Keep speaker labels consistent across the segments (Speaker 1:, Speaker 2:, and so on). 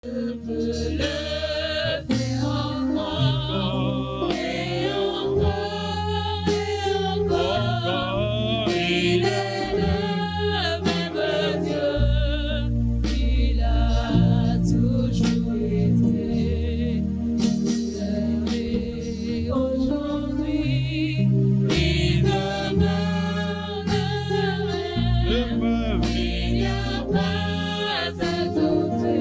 Speaker 1: Je peux le faire encore et encore et encore. Il est le même Dieu. Il a toujours été. Hier et aujourd'hui. Il demeure le même. Il n'y a pas à douter.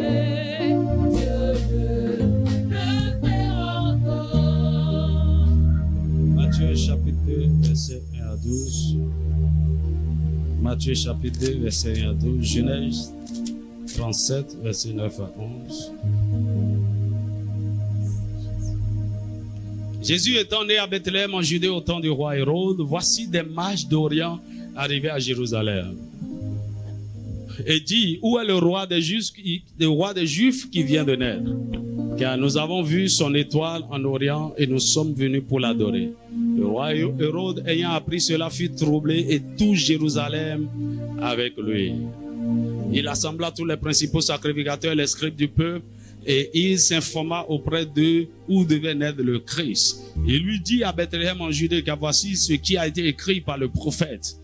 Speaker 2: Matthieu chapitre 2, verset 1 à 12. Matthieu chapitre 2, verset 1 à 12. Genèse 37, verset 9 à 11. Jésus étant né à Bethléem en Judée au temps du roi Hérode, voici des mages d'Orient arrivés à Jérusalem. Et dit, où est le roi des Juifs qui vient de naître? Car nous avons vu son étoile en Orient et nous sommes venus pour l'adorer. Le roi Hérode, ayant appris cela, fut troublé et tout Jérusalem avec lui. Il assembla tous les principaux sacrificateurs et les scribes du peuple et il s'informa auprès d'eux où devait naître le Christ. Il lui dit à Bethléem en Judée, car voici ce qui a été écrit par le prophète.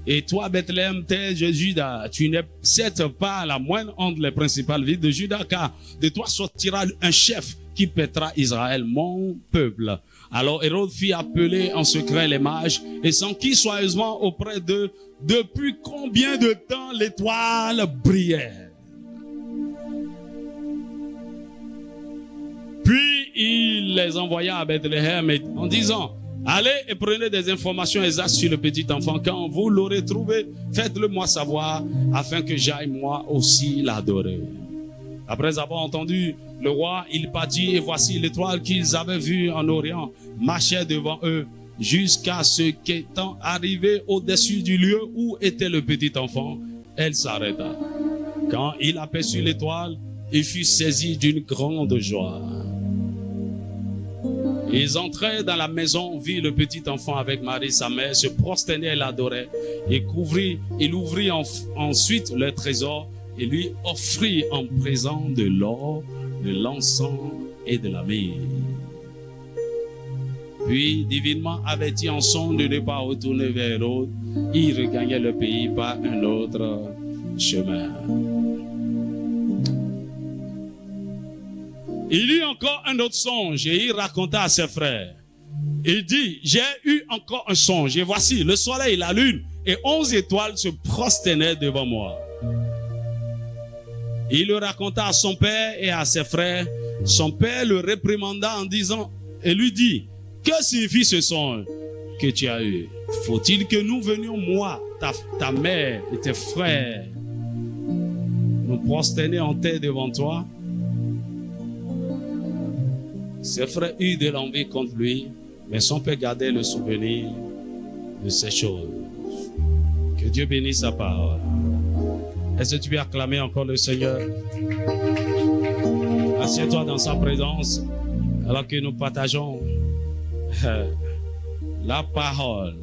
Speaker 2: Et toi, Bethléem, terre de Juda, tu n'es certes pas la moindre entre les principales villes de Juda, car de toi sortira un chef qui paîtra Israël, mon peuple. Alors Hérode fit appeler en secret les mages et s'enquit soigneusement auprès d'eux depuis combien de temps l'étoile brillait. Puis il les envoya à Bethléem en disant, allez et prenez des informations exactes sur le petit enfant. Quand vous l'aurez trouvé, faites-le moi savoir, afin que j'aille moi aussi l'adorer. Après avoir entendu le roi, il partit, et voici l'étoile qu'ils avaient vue en Orient marchait devant eux, jusqu'à ce qu'étant arrivé au-dessus du lieu où était le petit enfant, elle s'arrêta. Quand il aperçut l'étoile, il fut saisi d'une grande joie. Ils entraient dans la maison, vit le petit enfant avec Marie, sa mère, se prosternait et l'adorait. Il ouvrit ensuite le trésor et lui offrit en présent de l'or, de l'encens et de la myrrhe. Puis, divinement averti en son de ne pas retourner vers Hérode, il regagnait le pays par un autre chemin. Il eut encore un autre songe et il raconta à ses frères. Il dit, j'ai eu encore un songe et voici le soleil, la lune et 11 étoiles se prosternaient devant moi. Il le raconta à son père et à ses frères. Son père le réprimanda en disant et lui dit, que signifie ce songe que tu as eu? Faut-il que nous venions, moi, ta mère et tes frères, nous prosterner en terre devant toi? Ses frères eurent de l'envie contre lui, mais son père gardait le souvenir de ces choses. Que Dieu bénisse sa parole. Est-ce que tu peux acclamer encore le Seigneur? Assieds-toi dans sa présence alors que nous partageons la parole.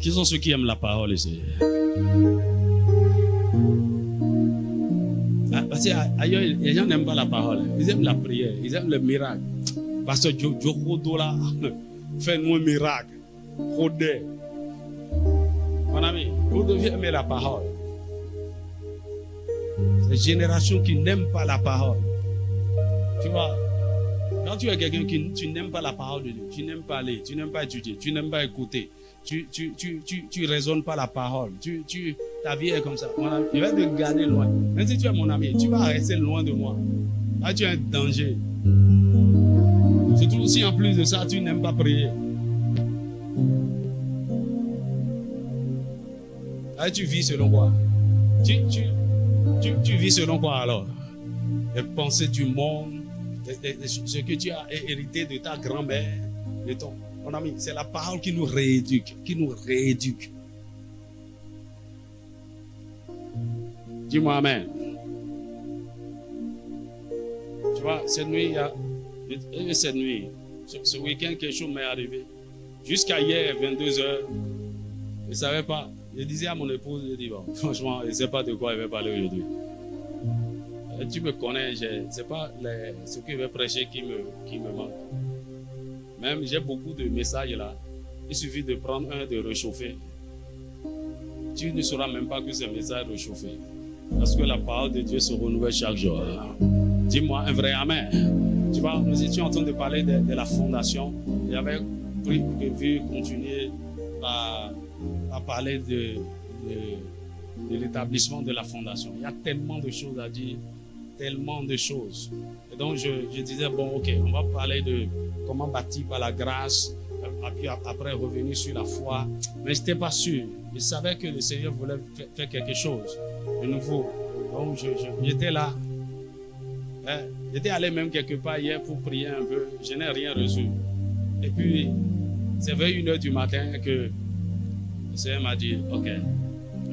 Speaker 2: Qui sont ceux qui aiment la parole ici? Parce qu'ailleurs, les gens n'aiment pas la parole. Ils aiment la prière, ils aiment le miracle. Parce que Dieu fait-nous un miracle. Mon ami, vous devez aimer la parole. Ces générations qui n'aiment pas la parole. Tu vois, quand tu es quelqu'un qui tu n'aimes pas la parole de Dieu, tu n'aimes pas lire, tu n'aimes pas étudier, tu n'aimes pas écouter, tu raisonnes pas la parole, ta vie est comme ça. Mon ami, je vais te garder loin. Même si tu es mon ami, tu vas rester loin de moi. Là, tu es un danger. Surtout si en plus de ça, tu n'aimes pas prier. Là, tu vis selon quoi? Tu vis selon quoi alors? Les pensées du monde, ce que tu as hérité de ta grand-mère, de ton... Mon ami, c'est la parole qui nous rééduque, Dis-moi amen. Tu vois, cette nuit, ce week-end, quelque chose m'est arrivé. Jusqu'à hier, 22h, je ne savais pas. Je disais à mon épouse, je dis, bon, franchement, je ne sais pas de quoi elle va parler aujourd'hui. Tu me connais, c'est pas ce que je vais prêcher qui me manque. Même j'ai beaucoup de messages là. Il suffit de prendre un, de réchauffer. Tu ne sauras même pas que ces messages réchauffés. Parce que la parole de Dieu se renouvelle chaque jour. Dis-moi un vrai amen. Tu vois, nous étions en train de parler de la fondation. J'avais prévu continuer à parler de l'établissement de la fondation. Il y a tellement de choses à dire, tellement de choses. Et donc je disais, bon, ok, on va parler de comment bâtir par la grâce, et puis après revenir sur la foi. Mais je n'étais pas sûr. Je savais que le Seigneur voulait faire quelque chose de nouveau. Donc j'étais là. J'étais allé même quelque part hier pour prier un peu. Je n'ai rien reçu. Et puis, c'est vers 1h du matin que le Seigneur m'a dit, ok,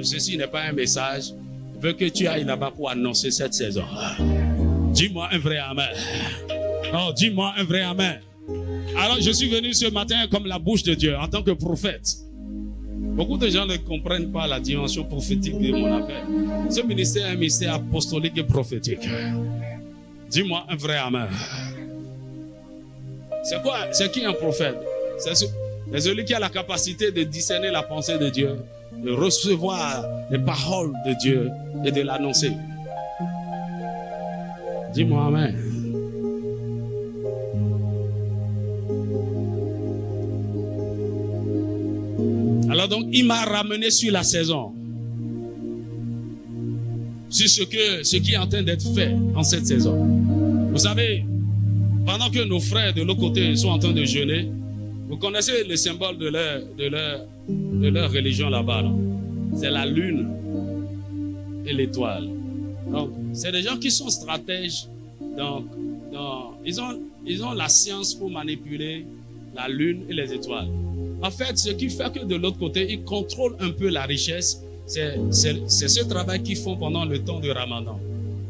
Speaker 2: ceci n'est pas un message. Je veux que tu ailles là-bas pour annoncer cette saison. Dis-moi un vrai amen. Oh, dis-moi un vrai amen. Alors, je suis venu ce matin comme la bouche de Dieu, en tant que prophète. Beaucoup de gens ne comprennent pas la dimension prophétique de mon appel. Ce ministère est un ministère apostolique et prophétique. Dis-moi un vrai amen. C'est quoi? C'est qui un prophète? C'est celui qui a la capacité de discerner la pensée de Dieu, de recevoir les paroles de Dieu et de l'annoncer. Dis-moi amen. Alors donc, il m'a ramené sur la saison. Sur ce qui est en train d'être fait en cette saison. Vous savez, pendant que nos frères de l'autre côté sont en train de jeûner, vous connaissez le symbole de leur religion là-bas, non? C'est la lune et l'étoile. Donc, c'est des gens qui sont stratèges. Donc, ils ont la science pour manipuler la lune et les étoiles. En fait, ce qui fait que de l'autre côté, ils contrôlent un peu la richesse. C'est ce travail qu'ils font pendant le temps de Ramadan.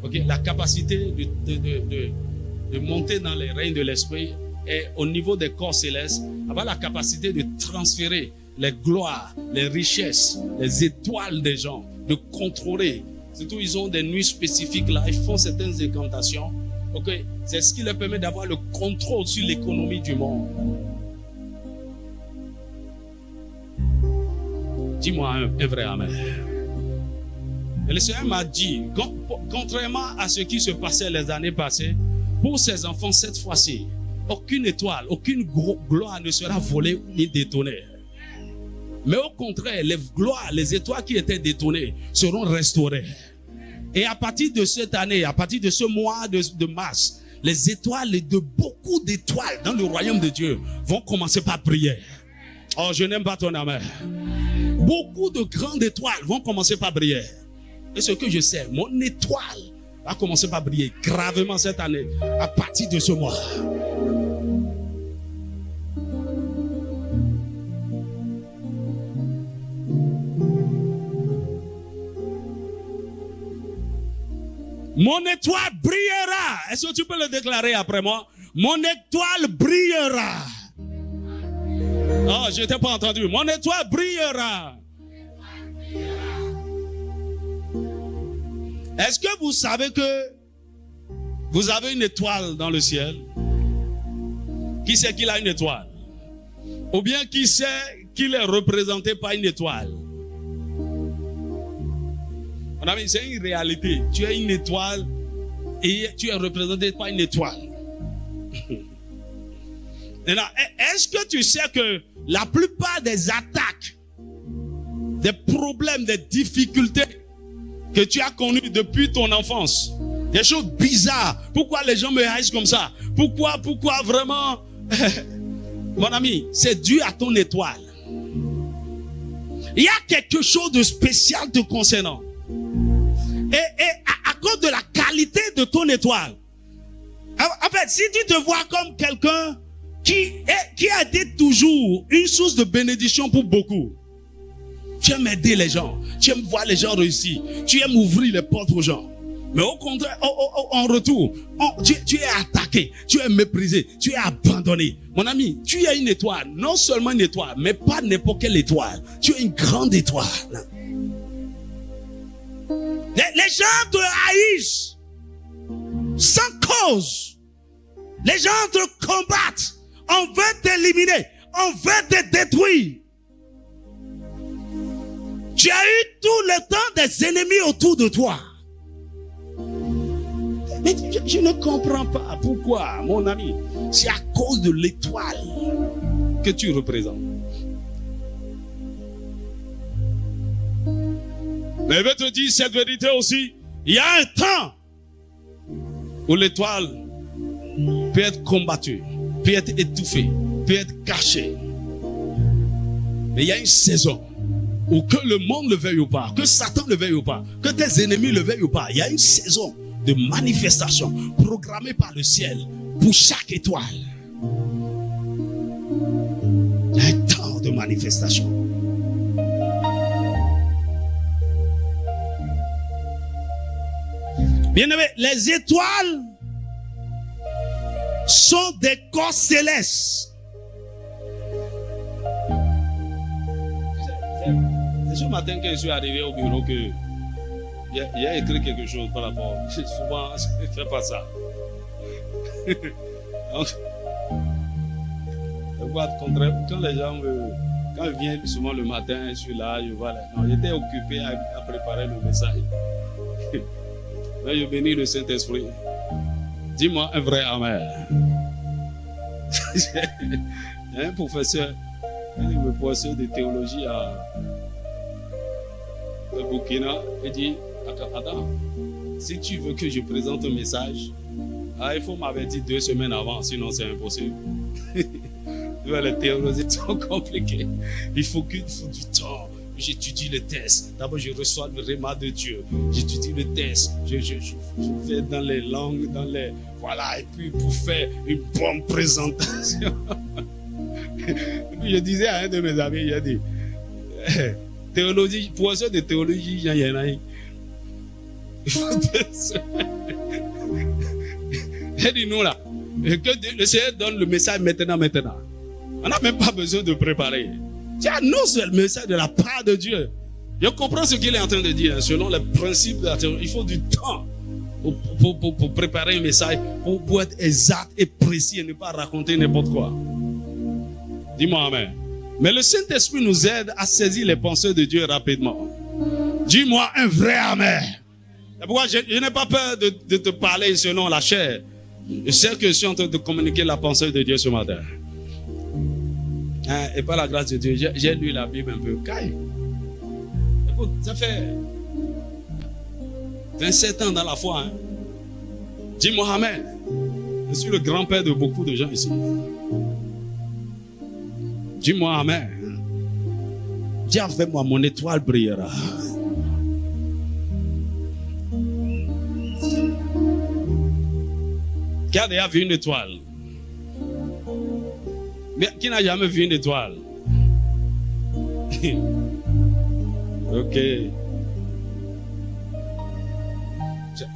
Speaker 2: Okay? La capacité de monter dans les règnes de l'esprit et au niveau des corps célestes, avoir la capacité de transférer les gloires, les richesses, les étoiles des gens, de contrôler. Surtout, ils ont des nuits spécifiques là, ils font certaines incantations. Okay? C'est ce qui leur permet d'avoir le contrôle sur l'économie du monde. Dis-moi un vrai amen. Et le Seigneur m'a dit, contrairement à ce qui se passait les années passées, pour ces enfants, cette fois-ci, aucune étoile, aucune gloire ne sera volée ni détonnée. Mais au contraire, les gloires, les étoiles qui étaient détonnées seront restaurées. Et à partir de cette année, à partir de ce mois de mars, les étoiles, de beaucoup d'étoiles dans le royaume de Dieu vont commencer par briller. Oh, je n'aime pas ton amen. Beaucoup de grandes étoiles vont commencer par briller. Et ce que je sais, mon étoile va commencer par briller gravement cette année, à partir de ce mois. Mon étoile brillera. Est-ce que tu peux le déclarer après moi? Mon étoile brillera. Oh, je n'étais pas entendu. Mon étoile brillera. Est-ce que vous savez que vous avez une étoile dans le ciel? Qui sait qu'il a une étoile? Ou bien qui sait qu'il est représenté par une étoile? Mon ami, c'est une réalité. Tu as une étoile et tu es représenté par une étoile. Maintenant, est-ce que tu sais que la plupart des attaques, des problèmes, des difficultés que tu as connues depuis ton enfance, des choses bizarres, pourquoi les gens me haïssent comme ça? Pourquoi vraiment? Mon ami, c'est dû à ton étoile. Il y a quelque chose de spécial te concernant. Et à cause de la qualité de ton étoile. En fait, si tu te vois comme quelqu'un qui a été toujours une source de bénédiction pour beaucoup. Tu aimes aider les gens. Tu aimes voir les gens réussir. Tu aimes ouvrir les portes aux gens. Mais au contraire, en retour, tu es attaqué. Tu es méprisé. Tu es abandonné. Mon ami, tu es une étoile. Non seulement une étoile, mais pas n'importe quelle étoile. Tu es une grande étoile. Les gens te haïssent. sans cause. Les gens te combattent. On veut t'éliminer. On veut te détruire. Tu as eu tout le temps des ennemis autour de toi. Mais je ne comprends pas pourquoi, mon ami. C'est à cause de l'étoile que tu représentes. Mais je vais te dire cette vérité aussi. Il y a un temps où l'étoile peut être combattue, peut être étouffée, peut être cachée. Mais il y a une saison où que le monde le veuille ou pas, que Satan le veuille ou pas, que tes ennemis le veuillent ou pas, il y a une saison de manifestation programmée par le ciel pour chaque étoile. Il y a un temps de manifestation. Bien-aimés, les étoiles sont des corps célestes. C'est ce matin que je suis arrivé au bureau que il a écrit quelque chose par rapport. Souvent, je ne fais pas ça. Donc, quand les gens quand ils viennent souvent le matin, je suis là, je vois. Non, j'étais occupé à préparer le message. Là, je bénis le Saint-Esprit. Dis-moi un vrai amen. Il y a un professeur de théologie à Burkina. Il dit, attends, si tu veux que je présente un message, il faut m'avertir 2 semaines avant, sinon c'est impossible. Les théologies sont compliquées. Il faut du temps. J'étudie le test. D'abord, je reçois le réma de Dieu. J'étudie le test. Je fais dans les langues, voilà. Et puis, pour faire une bonne présentation. Et puis, je disais à un de mes amis, j'ai dit, théologie, professeur de théologie, il y en a un. Il faut 2 semaines. J'ai dit, non, là. Que le Seigneur donne le message maintenant. On n'a même pas besoin de préparer. Tu annonces le message de la part de Dieu. Je comprends ce qu'il est en train de dire. Selon les principes de la théologie, il faut du temps pour préparer un message, pour être exact et précis et ne pas raconter n'importe quoi. Dis-moi amen. Mais le Saint-Esprit nous aide à saisir les pensées de Dieu rapidement. Dis-moi un vrai amen. C'est pourquoi je n'ai pas peur de te parler selon la chair. Je sais que je suis en train de communiquer la pensée de Dieu ce matin. Et par la grâce de Dieu, j'ai lu la Bible un peu. Écoute, ça fait 27 ans dans la foi. Hein. Dis-moi amen. Je suis le grand-père de beaucoup de gens ici. Dis-moi amen. Dis avec moi, mon étoile brillera. Qui a déjà vu une étoile? Mais qui n'a jamais vu une étoile? Ok.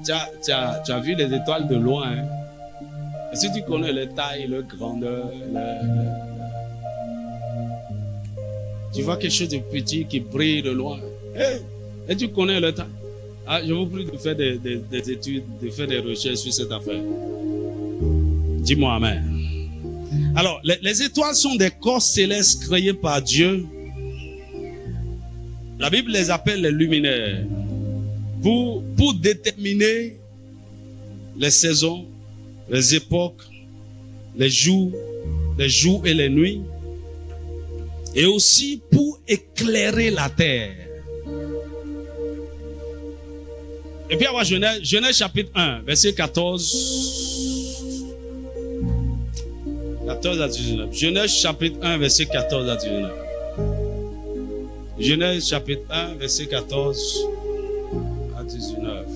Speaker 2: Tu as vu les étoiles de loin. Hein? Et si tu connais les tailles, leur grandeur, tu vois quelque chose de petit qui brille de loin. Et tu connais le taille. Je vous prie de faire des études, de faire des recherches sur cette affaire. Dis-moi amen. Alors, les étoiles sont des corps célestes créés par Dieu. La Bible les appelle les luminaires. Pour déterminer les saisons, les époques, les jours et les nuits. Et aussi pour éclairer la terre. Et puis, avoir Genèse chapitre 1, verset 14 à 19. Genèse chapitre 1, verset 14 à 19. Genèse chapitre 1, verset 14 à 19.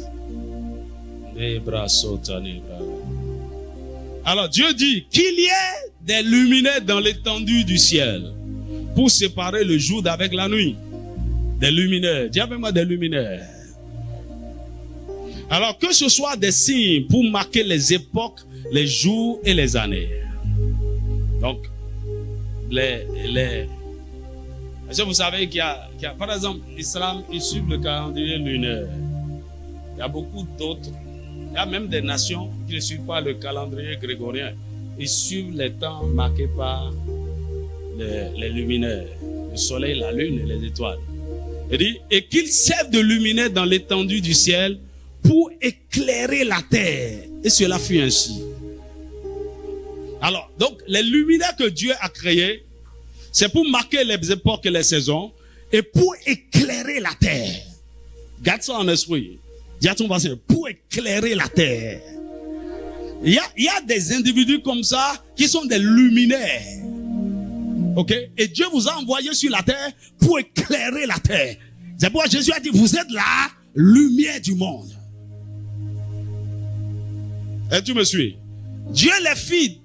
Speaker 2: Alors Dieu dit qu'il y ait des luminaires dans l'étendue du ciel pour séparer le jour d'avec la nuit. Des luminaires. Dis avec moi des luminaires. Alors que ce soit des signes pour marquer les époques, les jours et les années. Donc, vous savez qu'il y a, par exemple, l'islam, il suit le calendrier lunaire. Il y a beaucoup d'autres Il y a même des nations qui ne suivent pas le calendrier grégorien. Ils suivent les temps marqués par les luminaires, le soleil, la lune et les étoiles. Il dit, et qu'ils servent de luminaires dans l'étendue du ciel pour éclairer la terre. Et cela fut ainsi. Alors, donc, les luminaires que Dieu a créés, c'est pour marquer les époques et les saisons et pour éclairer la terre. Garde ça en esprit. Dis à ton voisin, pour éclairer la terre. Il y a des individus comme ça qui sont des luminaires. Ok? Et Dieu vous a envoyé sur la terre pour éclairer la terre. C'est pourquoi Jésus a dit, vous êtes la lumière du monde. Et tu me suis? Dieu fit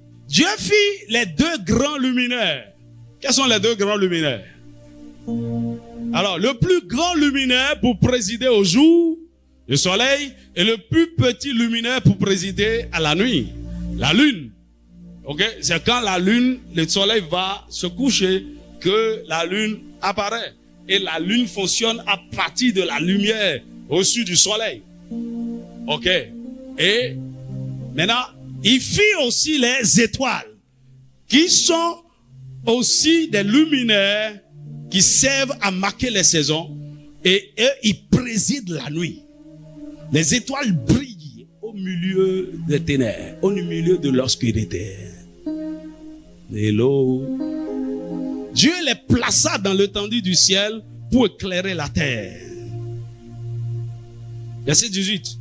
Speaker 2: les deux grands luminaires. Quels sont les deux grands luminaires? Alors, le plus grand luminaire pour présider au jour, le soleil, et le plus petit luminaire pour présider à la nuit, la lune. Ok? C'est quand la lune, le soleil va se coucher que la lune apparaît. Et la lune fonctionne à partir de la lumière au-dessus du soleil. Ok? Et maintenant, il fit aussi les étoiles, qui sont aussi des luminaires qui servent à marquer les saisons, et eux, ils président la nuit. Les étoiles brillent au milieu des ténèbres, au milieu de l'obscurité. Hello. Dieu les plaça dans l'étendue du ciel pour éclairer la terre. Verset 18.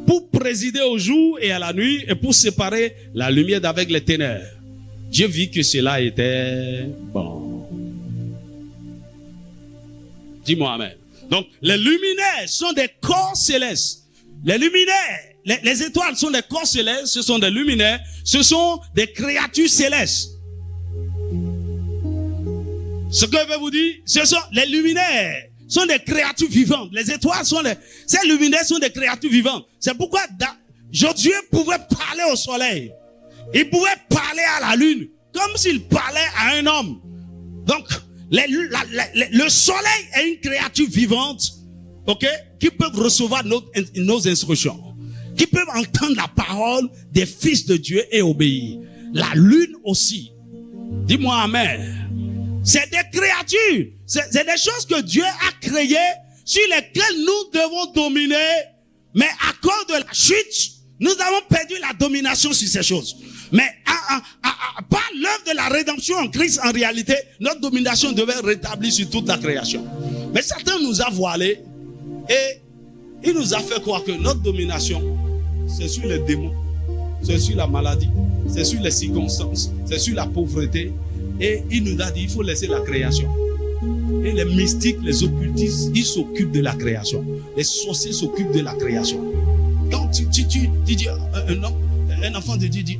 Speaker 2: Pour présider au jour et à la nuit et pour séparer la lumière d'avec les ténèbres. Dieu vit que cela était bon. Dis-moi amen. Donc, les luminaires sont des corps célestes. Les luminaires, les étoiles sont des corps célestes, ce sont des luminaires, ce sont des créatures célestes. Ce que je vais vous dire, ce sont les luminaires, sont des créatures vivantes. Les étoiles ces luminaires sont des créatures vivantes. C'est pourquoi Dieu pouvait parler au soleil. Il pouvait parler à la lune, comme s'il parlait à un homme. Donc, le soleil est une créature vivante, ok, qui peut recevoir nos instructions, qui peut entendre la parole des fils de Dieu et obéir. La lune aussi. Dis-moi amen. C'est des créatures, c'est des choses que Dieu a créées, sur lesquelles nous devons dominer, mais à cause de la chute, nous avons perdu la domination sur ces choses. Mais par l'œuvre de la rédemption en Christ, en réalité, notre domination devait rétablir sur toute la création. Mais Satan nous a voilés et il nous a fait croire que notre domination, c'est sur les démons, c'est sur la maladie, c'est sur les circonstances, c'est sur la pauvreté. Et il nous a dit, il faut laisser la création. Et les mystiques, les occultistes, ils s'occupent de la création. Les sorciers s'occupent de la création. Quand tu dis, un enfant de Dieu dit,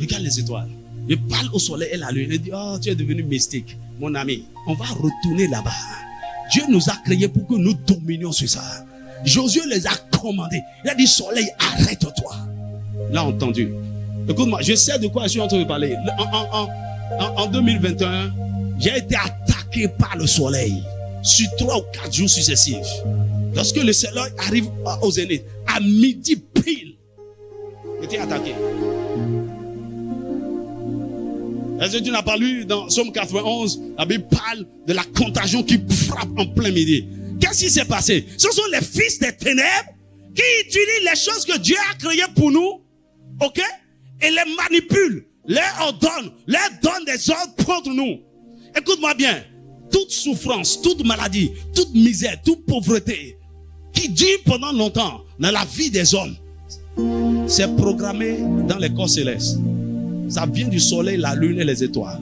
Speaker 2: regarde les étoiles. Il parle au soleil et la lune. Il dit, tu es devenu mystique. Mon ami, on va retourner là-bas. Dieu nous a créés pour que nous dominions sur ça. Josué les a commandés. Il a dit, soleil, arrête-toi. L'a entendu. Écoute-moi, je sais de quoi je suis en train de parler. En 2021, j'ai été attaqué par le soleil sur 3 ou 4 jours successifs. Lorsque le soleil arrive au zénith, à midi pile, j'étais attaqué. Est-ce que tu n'as pas lu dans Somme 91, la Bible parle de la contagion qui frappe en plein midi. Qu'est-ce qui s'est passé? Ce sont les fils des ténèbres qui utilisent les choses que Dieu a créées pour nous, ok, et les manipulent. Leur donne des ordres contre nous. Écoute-moi bien. Toute souffrance, toute maladie, toute misère, toute pauvreté qui dure pendant longtemps dans la vie des hommes, c'est programmé dans les corps célestes. Ça vient du soleil, la lune et les étoiles.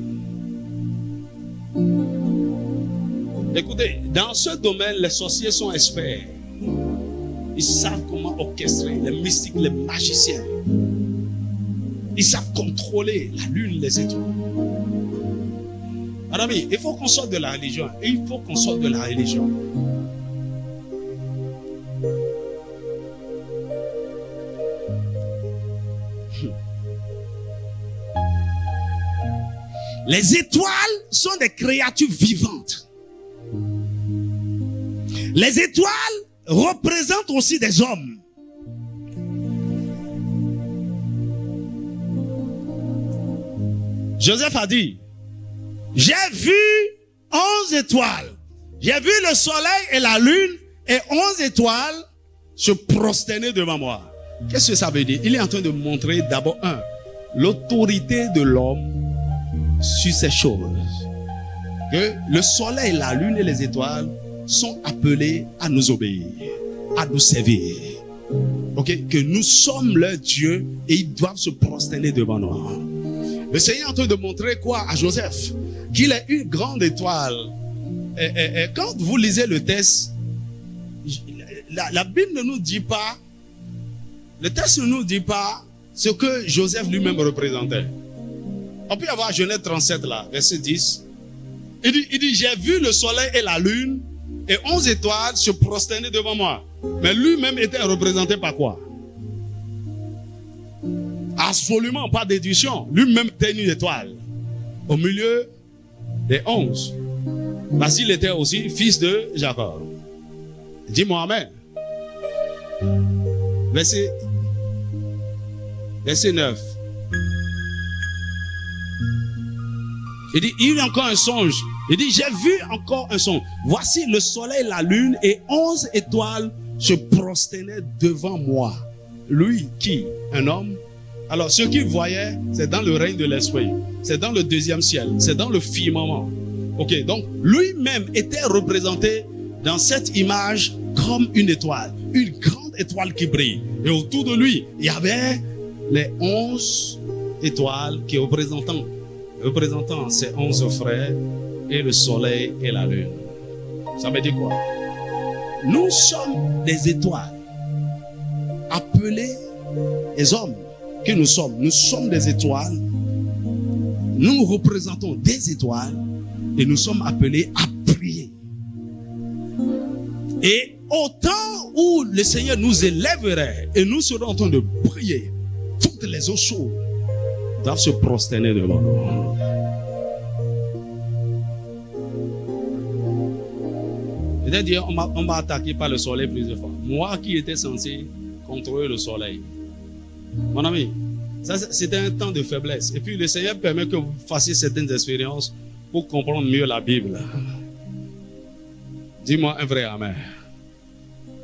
Speaker 2: Écoutez, dans ce domaine, les sorciers sont experts. Ils savent comment orchestrer, les mystiques, les magiciens. Ils savent contrôler la lune, les étoiles. Mon ami, il faut qu'on sorte de la religion. Et il faut qu'on sorte de la religion. Les étoiles sont des créatures vivantes. Les étoiles représentent aussi des hommes.
Speaker 3: Joseph a dit, j'ai vu 11 étoiles. J'ai vu le soleil et la lune et 11 étoiles se prosterner devant moi. Qu'est-ce que ça veut dire? Il est en train de montrer d'abord, l'autorité de l'homme sur ces choses. Que le soleil, la lune et les étoiles sont appelés à nous obéir, à nous servir. Ok? Que nous sommes leur Dieu et ils doivent se prosterner devant nous. Le Seigneur est en train de montrer quoi à Joseph? Qu'il est une grande étoile. Et quand vous lisez le texte, la Bible ne nous dit pas, le texte ne nous dit pas ce que Joseph lui-même représentait. On peut y avoir Genèse 37 là, verset 10. Il dit, j'ai vu le soleil et la lune et 11 étoiles se prosterner devant moi. Mais lui-même était représenté par quoi? Absolument pas d'édition. Lui-même était une étoile au milieu des 11. Parce qu'il était aussi fils de Jacob. Dis-moi amen. Verset 9. Il dit, il y a encore un songe. Il dit, j'ai vu encore un songe. Voici le soleil, la lune et 11 étoiles se prosternaient devant moi. Lui, qui? Un homme? Alors, ce qu'il voyait, c'est dans le règne de l'esprit. C'est dans le deuxième ciel. C'est dans le firmament. Ok, donc, lui-même était représenté dans cette image comme une étoile. Une grande étoile qui brille. Et autour de lui, il y avait les 11 étoiles qui représentant ces 11 frères et le soleil et la lune. Ça veut dire quoi? Nous sommes des étoiles appelés les hommes que nous sommes des étoiles. Nous représentons des étoiles et nous sommes appelés à prier. Et au temps où le Seigneur nous élèverait et nous serons en train de prier, toutes les eaux chaudes doivent se prosterner devant nous. C'est-à-dire, on m'a attaqué par le soleil plusieurs fois. Moi qui étais censé contrôler le soleil. Mon ami, ça c'était un temps de faiblesse. Et puis le Seigneur permet que vous fassiez certaines expériences pour comprendre mieux la Bible. Dis-moi un vrai amen.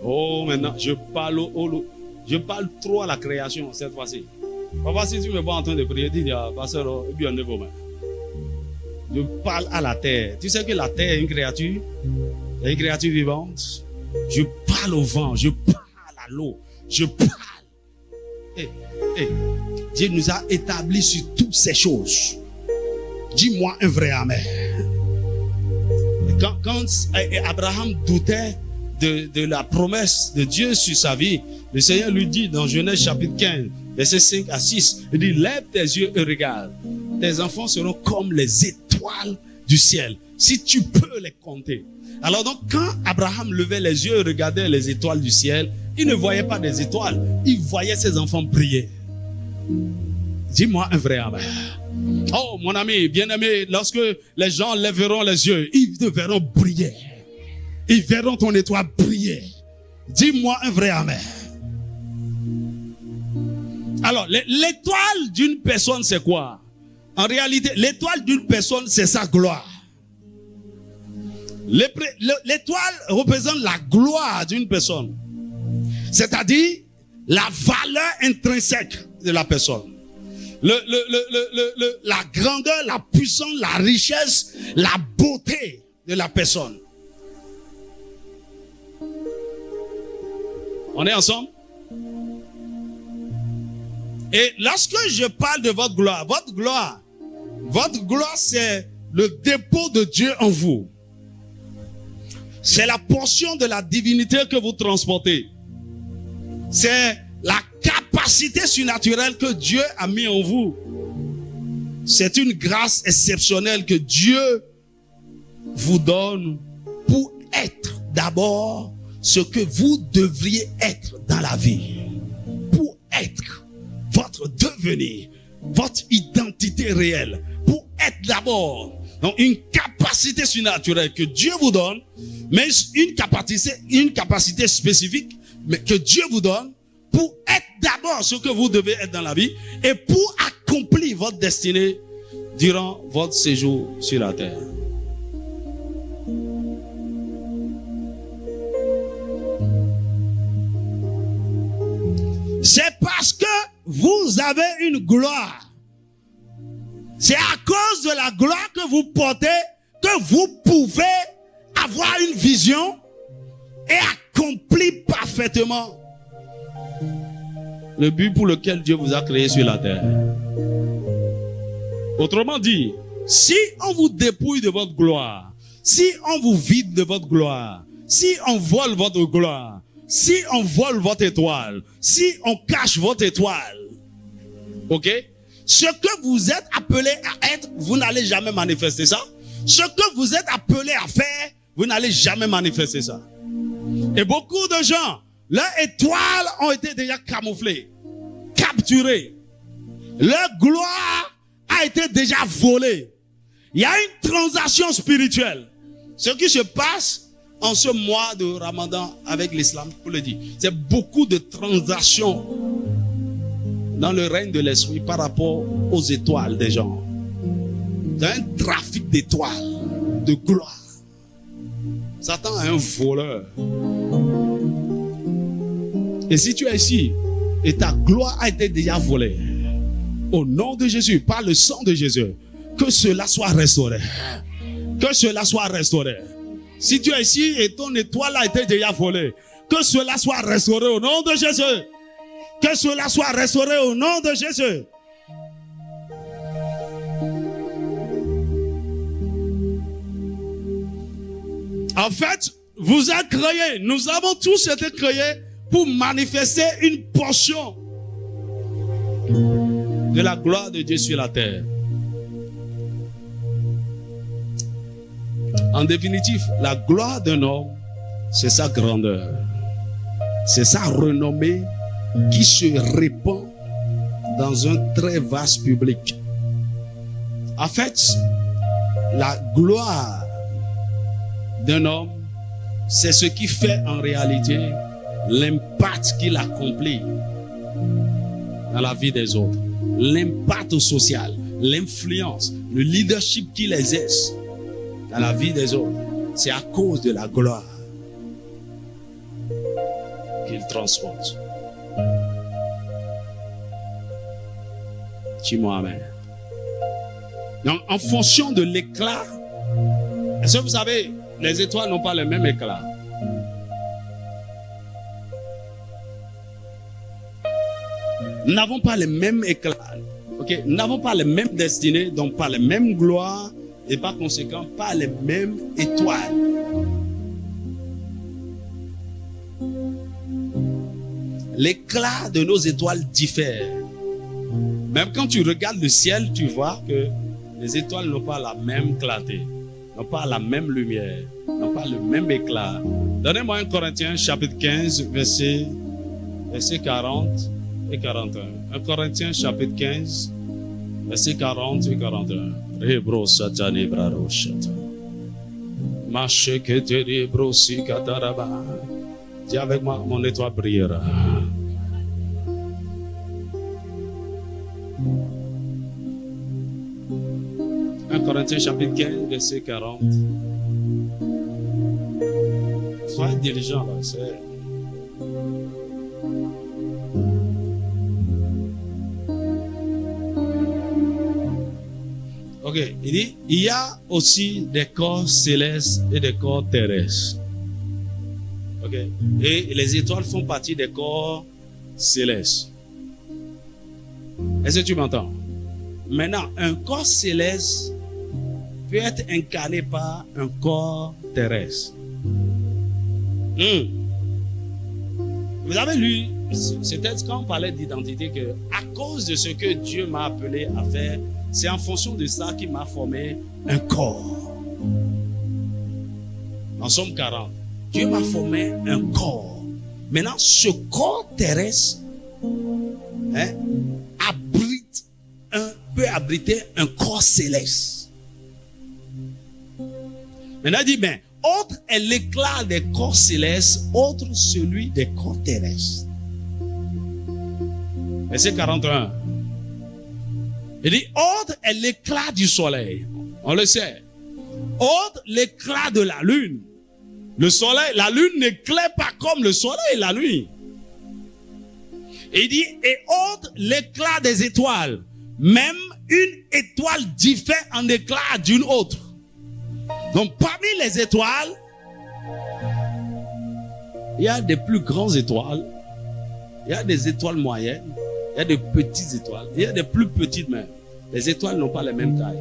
Speaker 3: Oh, maintenant, je parle trop à la création cette fois-ci. Papa, si tu me vois en train de prier, dis, pasteur, et bien de vos mains. Je parle à la terre. Tu sais que la terre est une créature vivante. Je parle au vent, je parle à l'eau, je parle. Dieu nous a établis sur toutes ces choses. Dis-moi un vrai amen. Quand Abraham doutait de la promesse de Dieu sur sa vie, le Seigneur lui dit dans Genèse chapitre 15, versets 5 à 6, il dit, lève tes yeux et regarde. Tes enfants seront comme les étoiles du ciel, si tu peux les compter. Alors donc, quand Abraham levait les yeux et regardait les étoiles du ciel, il ne voyait pas des étoiles, il voyait ses enfants briller. Dis-moi un vrai amen. Oh, mon ami, bien-aimé, lorsque les gens lèveront les yeux, ils te verront briller. Ils verront ton étoile briller. Dis-moi un vrai amen. Alors, l'étoile d'une personne, c'est quoi? En réalité, l'étoile d'une personne, c'est sa gloire. L'étoile représente la gloire d'une personne. C'est-à-dire la valeur intrinsèque de la personne. La grandeur, la puissance, la richesse, la beauté de la personne. On est ensemble? Et lorsque je parle de votre gloire, c'est le dépôt de Dieu en vous. C'est la portion de la divinité que vous transportez. C'est la capacité surnaturelle que Dieu a mis en vous. C'est une grâce exceptionnelle que Dieu vous donne pour être d'abord ce que vous devriez être dans la vie. Pour être votre devenir, votre identité réelle. Pour être d'abord. Donc une capacité surnaturelle que Dieu vous donne, mais une capacité spécifique mais que Dieu vous donne pour être d'abord ce que vous devez être dans la vie et pour accomplir votre destinée
Speaker 2: durant votre séjour sur la terre.
Speaker 3: C'est parce que vous avez une gloire. C'est à cause de la gloire que vous portez que vous pouvez avoir une vision et accomplir parfaitement
Speaker 2: le but pour lequel Dieu vous a créé sur la terre. Autrement dit, si on vous dépouille de votre gloire, si on vous vide de votre gloire, si on vole votre gloire, si on vole votre étoile, si on cache votre étoile, ok? Ce que vous êtes appelé à être, vous n'allez jamais manifester ça. Ce que vous êtes appelé à faire, vous n'allez jamais manifester ça. Et beaucoup de gens, leurs étoiles ont été déjà camouflées, capturées. Leur gloire a été déjà volée. Il y a une transaction spirituelle. Ce qui se passe en ce mois de Ramadan avec l'islam, pour le dire, c'est beaucoup de transactions dans le règne de l'esprit par rapport aux étoiles des gens. C'est un trafic d'étoiles, de gloire. Satan est un voleur. Et si tu es ici et ta gloire a été déjà volée, au nom de Jésus, par le sang de Jésus, que cela soit restauré. Que cela soit restauré. Si tu es ici et ton étoile a été déjà volée, que cela soit restauré au nom de Jésus. Que cela soit restauré au nom de Jésus. En fait, vous êtes créés, nous avons tous été créés pour manifester une portion de la gloire de Dieu sur la terre. En définitive, la gloire d'un homme, c'est sa grandeur. C'est sa renommée qui se répand dans un très vaste public. En fait, la gloire d'un homme, c'est ce qui fait en réalité l'impact qu'il accomplit dans la vie des autres. L'impact social, l'influence, le leadership qu'il exerce dans la vie des autres. C'est à cause de la gloire qu'il transporte. Dis-moi amen. Donc, en fonction de l'éclat, est-ce que vous savez, les étoiles n'ont pas le même éclat. Nous n'avons pas le même éclat. Okay? Nous n'avons pas les mêmes destinées, donc pas les mêmes gloires et par conséquent pas les mêmes étoiles. L'éclat de nos étoiles diffère. Même quand tu regardes le ciel, tu vois que les étoiles n'ont pas la même clarté, n'ont pas la même lumière, n'ont pas le même éclat. Donnez-moi 1 Corinthiens chapitre 15, versets 40 et 41. 1 Corinthiens chapitre 15, versets 40 et 41. Rebro satani braro shata. Marche que te rebro si kataraba. Dis avec moi, mon étoile brillera. Corinthiens chapitre 15, verset 40. Soyez diligents là, c'est... Ok, il dit, il y a aussi des corps célestes et des corps terrestres. Ok, et les étoiles font partie des corps célestes. Est-ce que tu m'entends? Maintenant, un corps céleste peut être incarné par un corps terrestre. Vous avez lu, c'était quand on parlait d'identité, que à cause de ce que Dieu m'a appelé à faire, c'est en fonction de ça qu'il m'a formé un corps. En Somme 40, Dieu m'a formé un corps. Maintenant, ce corps terrestre peut abriter un corps céleste. Maintenant, il dit, mais autre est l'éclat des corps célestes, autre celui des corps terrestres. Verset 41.
Speaker 3: Il dit, autre est l'éclat du soleil. On le sait. Autre, l'éclat de la lune. Le soleil, la lune n'éclaire pas comme le soleil la nuit. Il dit, et autre, l'éclat des étoiles. Même une étoile diffère en éclat d'une autre. Donc, parmi les étoiles, il y a des plus grandes étoiles, il y a des étoiles moyennes, il y a des petites étoiles, il y a des plus petites même. Les étoiles n'ont pas les mêmes tailles.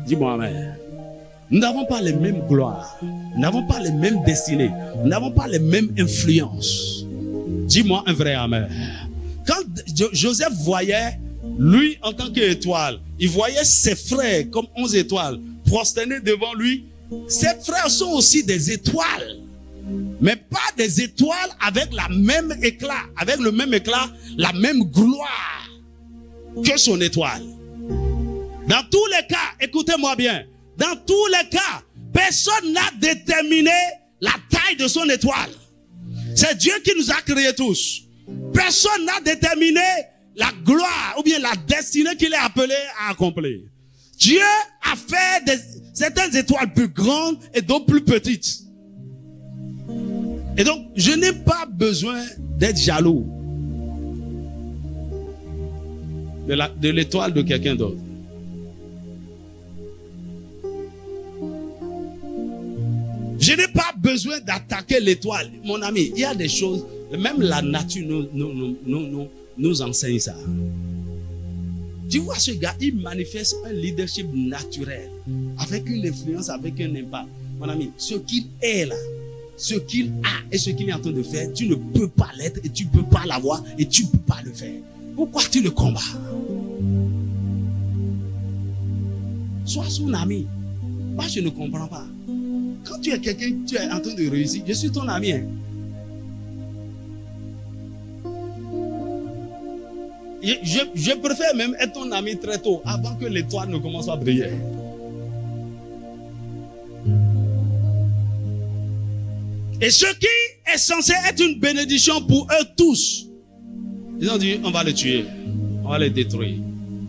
Speaker 3: Dis-moi amen. Nous n'avons pas les mêmes gloires, nous n'avons pas les mêmes destinées, nous n'avons pas les mêmes influences. Dis-moi un vrai amen. Quand Joseph voyait, lui en tant qu'étoile, il voyait ses frères comme 11 étoiles prosternés devant lui. Ses frères sont aussi des étoiles, mais pas des étoiles avec la même éclat, avec le même éclat, la même gloire que son étoile. Dans tous les cas, écoutez-moi bien, dans tous les cas, personne n'a déterminé la taille de son étoile. C'est Dieu qui nous a créés tous. Personne n'a déterminé la gloire ou bien la destinée qu'il est appelé à accomplir. Dieu a fait certaines étoiles plus grandes et d'autres plus petites. Et donc, je n'ai pas besoin d'être jaloux de l'étoile de quelqu'un d'autre. Je n'ai pas besoin d'attaquer l'étoile. Mon ami, il y a des choses, même la nature nous enseigne ça. Tu vois ce gars, il manifeste un leadership naturel, avec une influence, avec un impact. Mon ami, ce qu'il est là, ce qu'il a et ce qu'il est en train de faire, tu ne peux pas l'être et tu ne peux pas l'avoir et tu ne peux pas le faire. Pourquoi tu le combats? Sois son ami. Moi, je ne comprends pas. Quand tu es quelqu'un, tu es en train de réussir, je suis ton ami. Hein. Je préfère même être ton ami très tôt, avant que l'étoile ne commence à briller. Et ce qui est censé être une bénédiction pour eux tous, ils ont dit, on va le tuer, on va le détruire.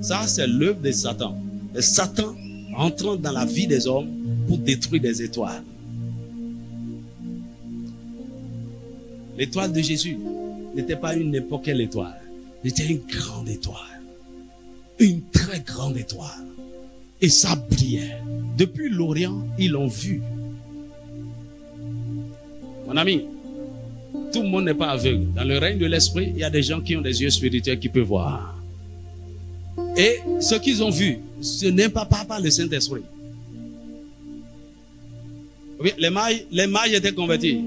Speaker 3: Ça, c'est l'œuvre de Satan. Et Satan entrant dans la vie des hommes pour détruire des étoiles. L'étoile de Jésus n'était pas une n'importe quelle étoile. C'était une grande étoile. Une très grande étoile. Et ça brillait. Depuis l'Orient, ils l'ont vu. Mon ami, tout le monde n'est pas aveugle. Dans le règne de l'esprit, il y a des gens qui ont des yeux spirituels qui peuvent voir. Et ce qu'ils ont vu, ce n'est pas par le Saint-Esprit. Oui, les mages étaient convertis.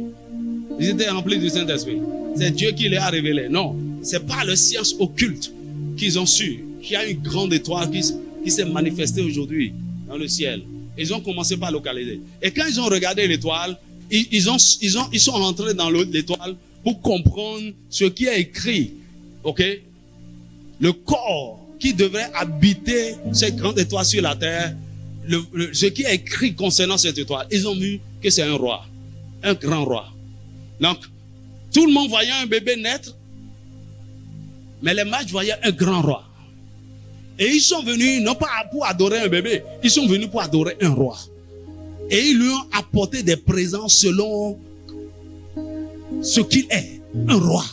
Speaker 3: Ils étaient remplis du Saint-Esprit. C'est Dieu qui les a révélés. Non, c'est pas la science occulte qu'ils ont su qu'il y a une grande étoile qui s'est manifestée aujourd'hui dans le ciel. Ils ont commencé par localiser. Et quand ils ont regardé l'étoile, ils sont rentrés dans l'étoile pour comprendre ce qui est écrit. Ok? Le corps qui devrait habiter cette grande étoile sur la terre, ce qui est écrit concernant cette étoile. Ils ont vu que c'est un roi, un grand roi. Donc, tout le monde voyait un bébé naître, mais les mages voyaient un grand roi. Et ils sont venus non pas pour adorer un bébé, ils sont venus pour adorer un roi. Et ils lui ont apporté des présents selon ce qu'il est, un roi.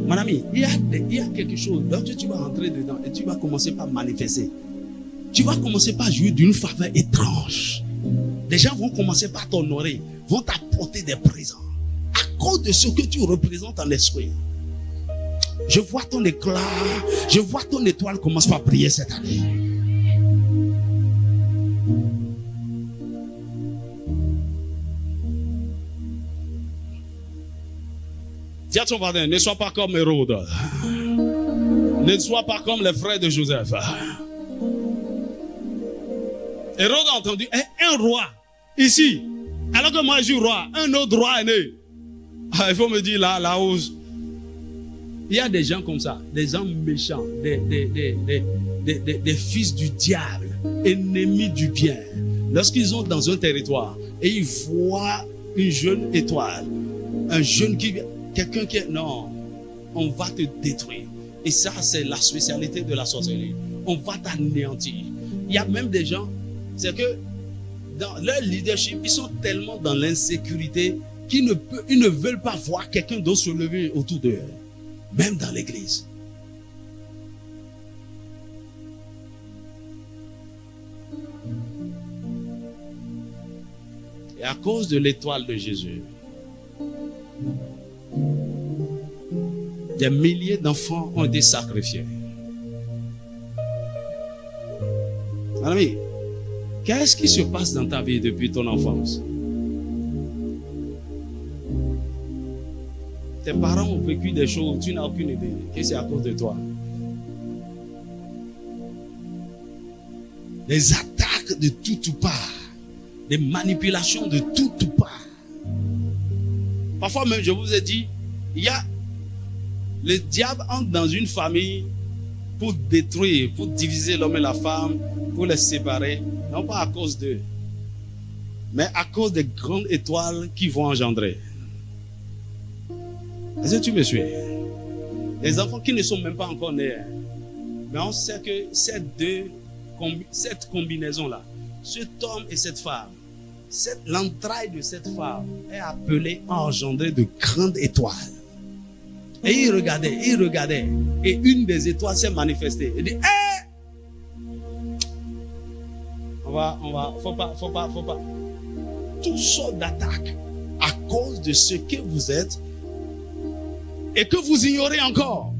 Speaker 3: Mon ami, il y a quelque chose. Lorsque tu vas rentrer dedans et tu vas commencer par manifester, tu vas commencer par jouir d'une faveur étrange. Les gens vont commencer par t'honorer, vont t'apporter des présents à cause de ce que tu représentes en esprit. Je vois ton éclat, je vois ton étoile commence par briller cette année. Dis à ton voisin, ne sois pas comme Hérode. Ne sois pas comme les frères de Joseph. Hérode a entendu un roi ici. Alors que moi je suis roi, un autre roi est né. Il faut me dire là-haut. Il y a des gens comme ça, des hommes méchants, des fils du diable, ennemis du bien. Lorsqu'ils sont dans un territoire et ils voient une jeune étoile, un jeune quelqu'un qui est, non, on va te détruire.
Speaker 2: Et ça, c'est la spécialité de la sorcellerie. On va t'anéantir. Il y a même des gens, c'est que dans leur leadership, ils sont tellement dans l'insécurité qu'ils ne veulent pas voir quelqu'un d'autre se lever autour d'eux. Même dans l'église. Et à cause de l'étoile de Jésus, des milliers d'enfants ont été sacrifiés. Mon ami, qu'est-ce qui se passe dans ta vie depuis ton enfance? Tes parents ont vécu des choses, tu n'as aucune idée que c'est à cause de toi. Des attaques de tout part, des manipulations de tout part. Parfois même, je vous ai dit, le diable entre dans une famille pour détruire, pour diviser l'homme et la femme, pour les séparer, non pas à cause d'eux, mais à cause des grandes étoiles qui vont engendrer. Est-ce que tu me suis? Les enfants qui ne sont même pas encore nés, mais on sait que cette combinaison-là, cet homme et cette femme, l'entraille de cette femme est appelée à engendrer de grandes étoiles. Et il regardait, et une des étoiles s'est manifestée. Il dit, faut pas. Toutes sortes d'attaques à cause de ce que vous êtes et que vous ignorez encore.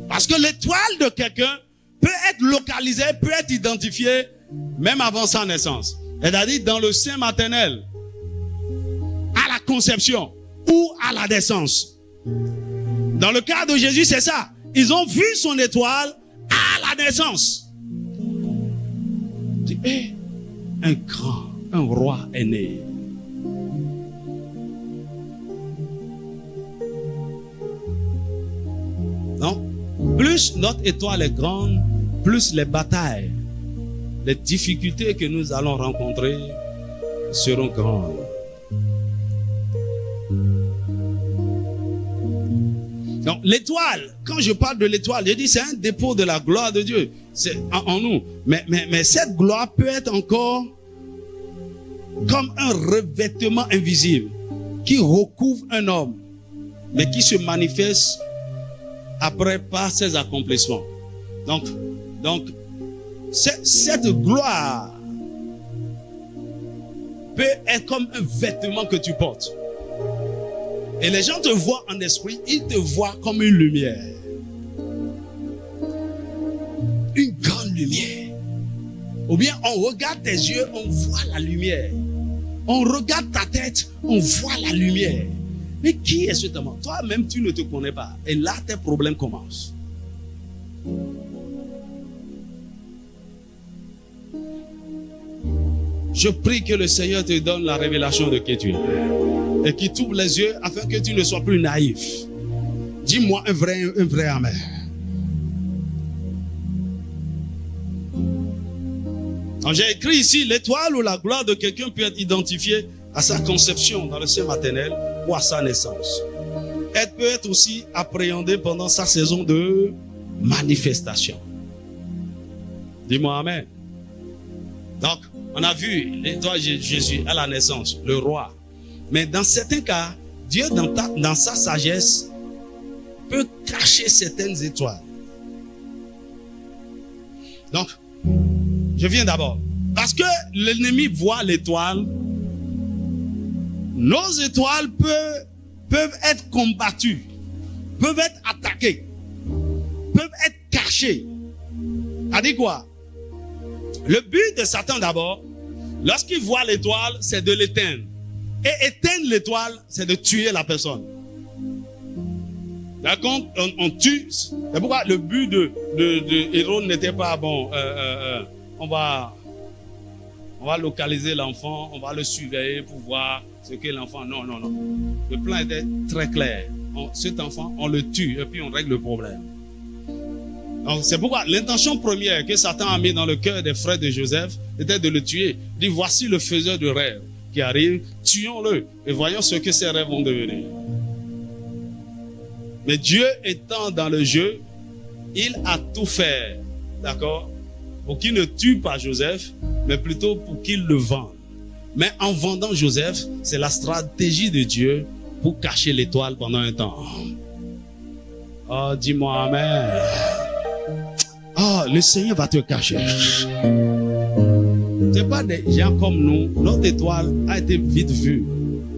Speaker 2: Parce que l'étoile de quelqu'un peut être localisée, peut être identifiée même avant sa naissance. C'est-à-dire dans le sein maternel, à la conception ou à la naissance. Dans le cas de Jésus, c'est ça. Ils ont vu son étoile à la naissance. Un roi est né. Non? Plus notre étoile est grande, plus les batailles, les difficultés que nous allons rencontrer seront grandes. Donc l'étoile, quand je parle de l'étoile, je dis c'est un dépôt de la gloire de Dieu. C'est en nous. Mais cette gloire peut être encore comme un revêtement invisible qui recouvre un homme, mais qui se manifeste après par ses accomplissements. Donc cette gloire peut être comme un vêtement que tu portes. Et les gens te voient en esprit, ils te voient comme une lumière. Une grande lumière. Ou bien on regarde tes yeux, on voit la lumière. On regarde ta tête, on voit la lumière. Mais qui est cet homme? Toi-même, tu ne te connais pas. Et là, tes problèmes commencent. Je prie que le Seigneur te donne la révélation de qui tu es. Et qu'il t'ouvre les yeux afin que tu ne sois plus naïf. Dis-moi un vrai amen. J'ai écrit ici, l'étoile ou la gloire de quelqu'un peut être identifiée à sa conception dans le sein maternel ou à sa naissance. Elle peut être aussi appréhendée pendant sa saison de manifestation. Dis-moi amen. Donc, on a vu l'étoile de Jésus à la naissance, le roi. Mais dans certains cas, Dieu, dans sa sagesse, peut cacher certaines étoiles. Donc, je viens d'abord. Parce que l'ennemi voit l'étoile, nos étoiles peuvent être combattues, peuvent être attaquées, peuvent être cachées. A dit quoi? Le but de Satan d'abord, lorsqu'il voit l'étoile, c'est de l'éteindre. Et éteindre l'étoile, c'est de tuer la personne. D'accord? On tue. C'est pourquoi le but de Hérode n'était pas bon. On va localiser l'enfant, on va le surveiller pour voir ce que l'enfant. Non. Le plan était très clair. Cet enfant, on le tue et puis on règle le problème. Donc c'est pourquoi l'intention première que Satan a mis dans le cœur des frères de Joseph était de le tuer. Il dit voici le faiseur de rêves qui arrive, tuons-le et voyons ce que ces rêves vont devenir. Mais Dieu étant dans le jeu, il a tout fait, d'accord, pour qu'il ne tue pas Joseph, mais plutôt pour qu'il le vende. Mais en vendant Joseph, c'est la stratégie de Dieu pour cacher l'étoile pendant un temps. Oh, dis-moi amen.
Speaker 3: Ah, le Seigneur va te cacher.
Speaker 2: C'est pas des gens comme nous. Notre étoile a été vite vue.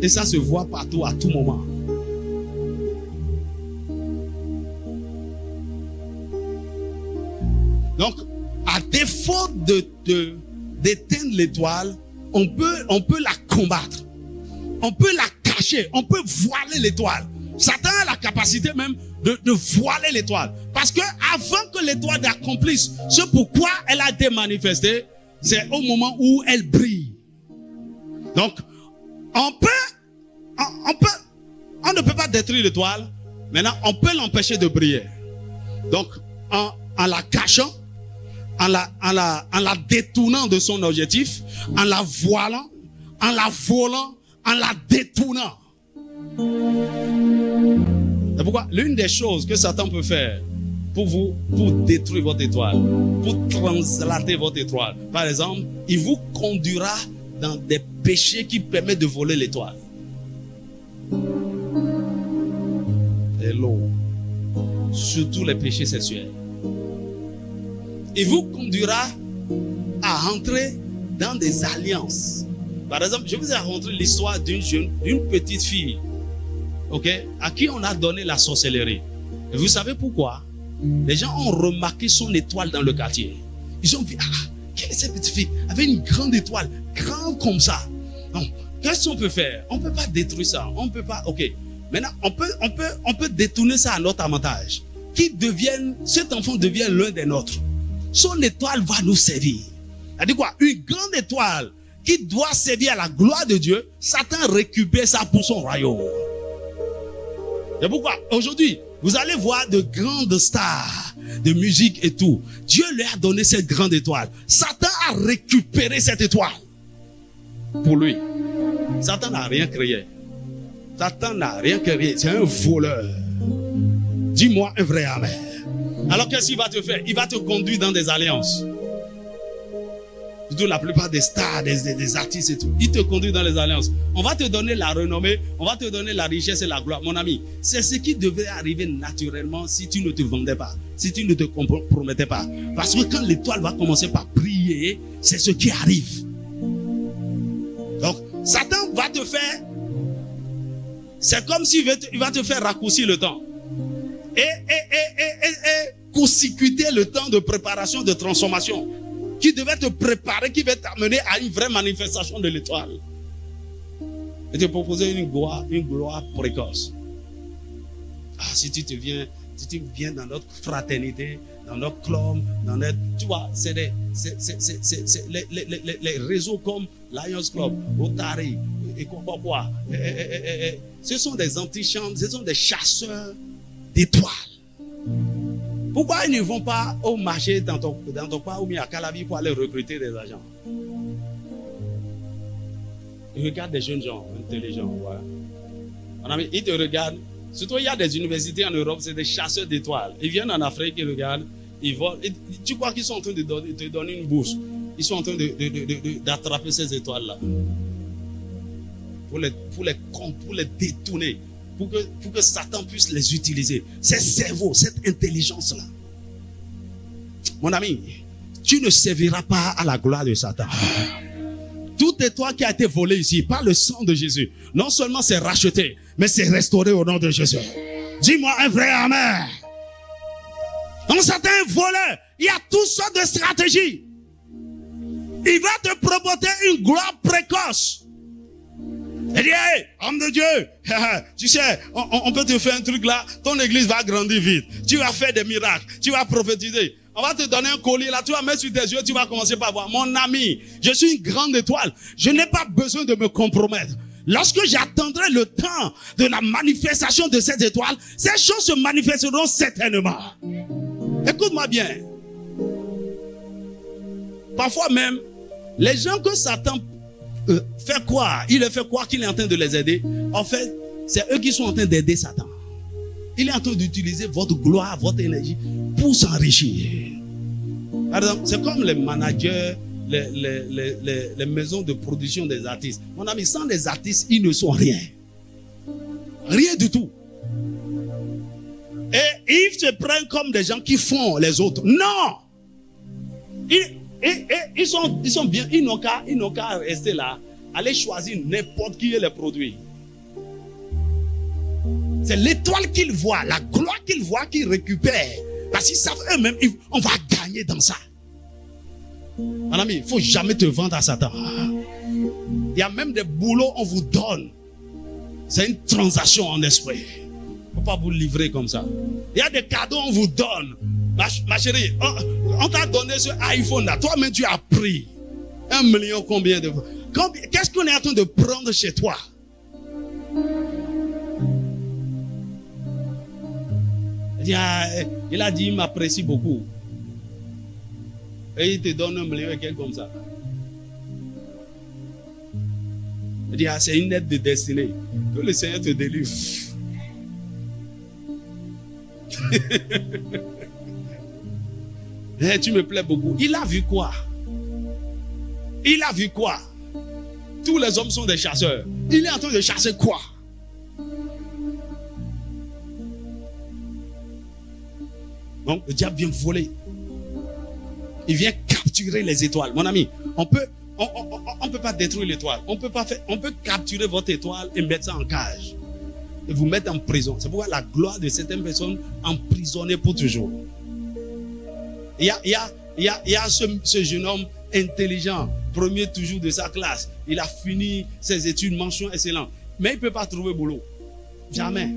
Speaker 2: Et ça se voit partout, à tout moment.
Speaker 3: Donc, à défaut d'éteindre l'étoile, on peut la combattre. On peut la cacher. On peut voiler l'étoile. Satan a la capacité même de voiler l'étoile. Parce que avant que l'étoile accomplisse ce pourquoi elle a été manifestée, c'est au moment où elle brille. Donc, on ne peut pas détruire l'étoile. Maintenant, on peut l'empêcher de briller. Donc, en la cachant, en la détournant de son objectif, en la voilant, en la volant, en la détournant. C'est pourquoi l'une des choses que Satan peut faire pour détruire votre étoile, pour translater votre étoile, par exemple, il vous conduira dans des péchés qui permettent de voler l'étoile. Hello. Surtout les péchés sexuels. Il vous conduira à entrer dans des alliances. Par exemple, je vous ai raconté l'histoire d'une petite fille, ok, à qui on a donné la sorcellerie. Et vous savez pourquoi? Les gens ont remarqué son étoile dans le quartier. Ils ont vu, quelle est cette petite fille? Elle avait une grande étoile, grande comme ça. Donc, qu'est-ce qu'on peut faire? On ne peut pas détruire ça. On ne peut pas, ok. Maintenant, on peut détourner ça à notre avantage. Cet enfant devient l'un des nôtres. Son étoile va nous servir. C'est-à-dire quoi? Une grande étoile qui doit servir à la gloire de Dieu, Satan récupère ça pour son royaume. C'est pourquoi aujourd'hui, vous allez voir de grandes stars de musique et tout. Dieu leur a donné cette grande étoile. Satan a récupéré cette étoile pour lui. Satan n'a rien créé. Satan n'a rien créé. C'est un voleur. Dis-moi un vrai amen. Alors qu'est-ce qu'il va te faire? Il va te conduire dans des alliances. Surtout la plupart des stars, des artistes et tout. Il te conduit dans les alliances. On va te donner la renommée, on va te donner la richesse et la gloire. Mon ami, c'est ce qui devrait arriver naturellement si tu ne te vendais pas, si tu ne te compromettais pas. Parce que quand l'étoile va commencer par briller, c'est ce qui arrive. Donc, Satan va te faire... C'est comme s'il va te faire raccourcir le temps. Et court-circuiter le temps de préparation, de transformation, qui devait te préparer, qui va t'amener à une vraie manifestation de l'étoile. Et te proposer une gloire précoce. Si tu viens dans notre fraternité, dans notre club, dans notre, tu vois, c'est les réseaux comme Lions Club, Otari, et quoi. Ce sont des antichambres, ce sont des chasseurs d'étoiles. Pourquoi ils ne vont pas au marché dans ton coin ou bien à Calavi pour aller recruter des agents? Ils regardent des jeunes gens intelligents. Voilà. Mon ami, ils te regardent. Surtout, il y a des universités en Europe, c'est des chasseurs d'étoiles. Ils viennent en Afrique, ils regardent, ils volent. Et tu crois qu'ils sont en train de te donner une bourse? Ils sont en train d'attraper ces étoiles-là. Pour les détourner. Pour que Satan puisse les utiliser. Ces cerveaux, cette intelligence-là. Mon ami, tu ne serviras pas à la gloire de Satan. Tout étoile qui a été volé ici par le sang de Jésus, non seulement c'est racheté, mais c'est restauré au nom de Jésus. Dis-moi un vrai amen. Donc Satan est voleur. Il y a toutes sortes de stratégies. Il va te proposer une gloire précoce. Il dit, hey, homme de Dieu, tu sais, on peut te faire un truc là, ton église va grandir vite. Tu vas faire des miracles, tu vas prophétiser. On va te donner un collier là, tu vas mettre sur tes yeux, tu vas commencer par voir. Mon ami, je suis une grande étoile. Je n'ai pas besoin de me compromettre. Lorsque j'attendrai le temps de la manifestation de cette étoile, ces choses se manifesteront certainement. Écoute-moi bien. Parfois même, les gens que Satan fait croire, il leur fait croire qu'il est en train de les aider. En fait, c'est eux qui sont en train d'aider Satan. il est en train d'utiliser votre gloire, votre énergie pour s'enrichir. Par exemple, c'est comme les managers, les maisons de production des artistes. Mon ami, sans les artistes, ils ne sont rien. Rien du tout. Et ils se prennent comme des gens qui font les autres. Non! Ils sont bien, ils n'ont qu'à rester là, aller choisir n'importe qui les produit. C'est l'étoile qu'ils voient, la gloire qu'ils voient qu'ils récupèrent. Parce qu'ils savent eux-mêmes, on va gagner dans ça. Mon ami, il ne faut jamais te vendre à Satan. Il y a même des boulots on vous donne. C'est une transaction en esprit. Il ne faut pas vous livrer comme ça. Il y a des cadeaux on vous donne. Ma chérie, on t'a donné ce iPhone là. Toi-même tu as pris 1 million combien de fois. Qu'est-ce qu'on est en train de prendre chez toi? Il a dit, il m'apprécie beaucoup. Et il te donne 1 million et quelque comme ça. Il dit, c'est une aide de destinée. Que le Seigneur te délivre. Tu me plais beaucoup. Il a vu quoi? Il a vu quoi? Tous les hommes sont des chasseurs. Il est en train de chasser quoi? Donc, le diable vient voler. Il vient capturer les étoiles. Mon ami, on peut pas détruire l'étoile. On peut capturer votre étoile et mettre ça en cage. Et vous mettre en prison. C'est pourquoi la gloire de certaines personnes emprisonnées pour toujours. Il y a ce jeune homme intelligent, premier toujours de sa classe. Il a fini ses études, mention excellente. Mais il ne peut pas trouver boulot. Jamais.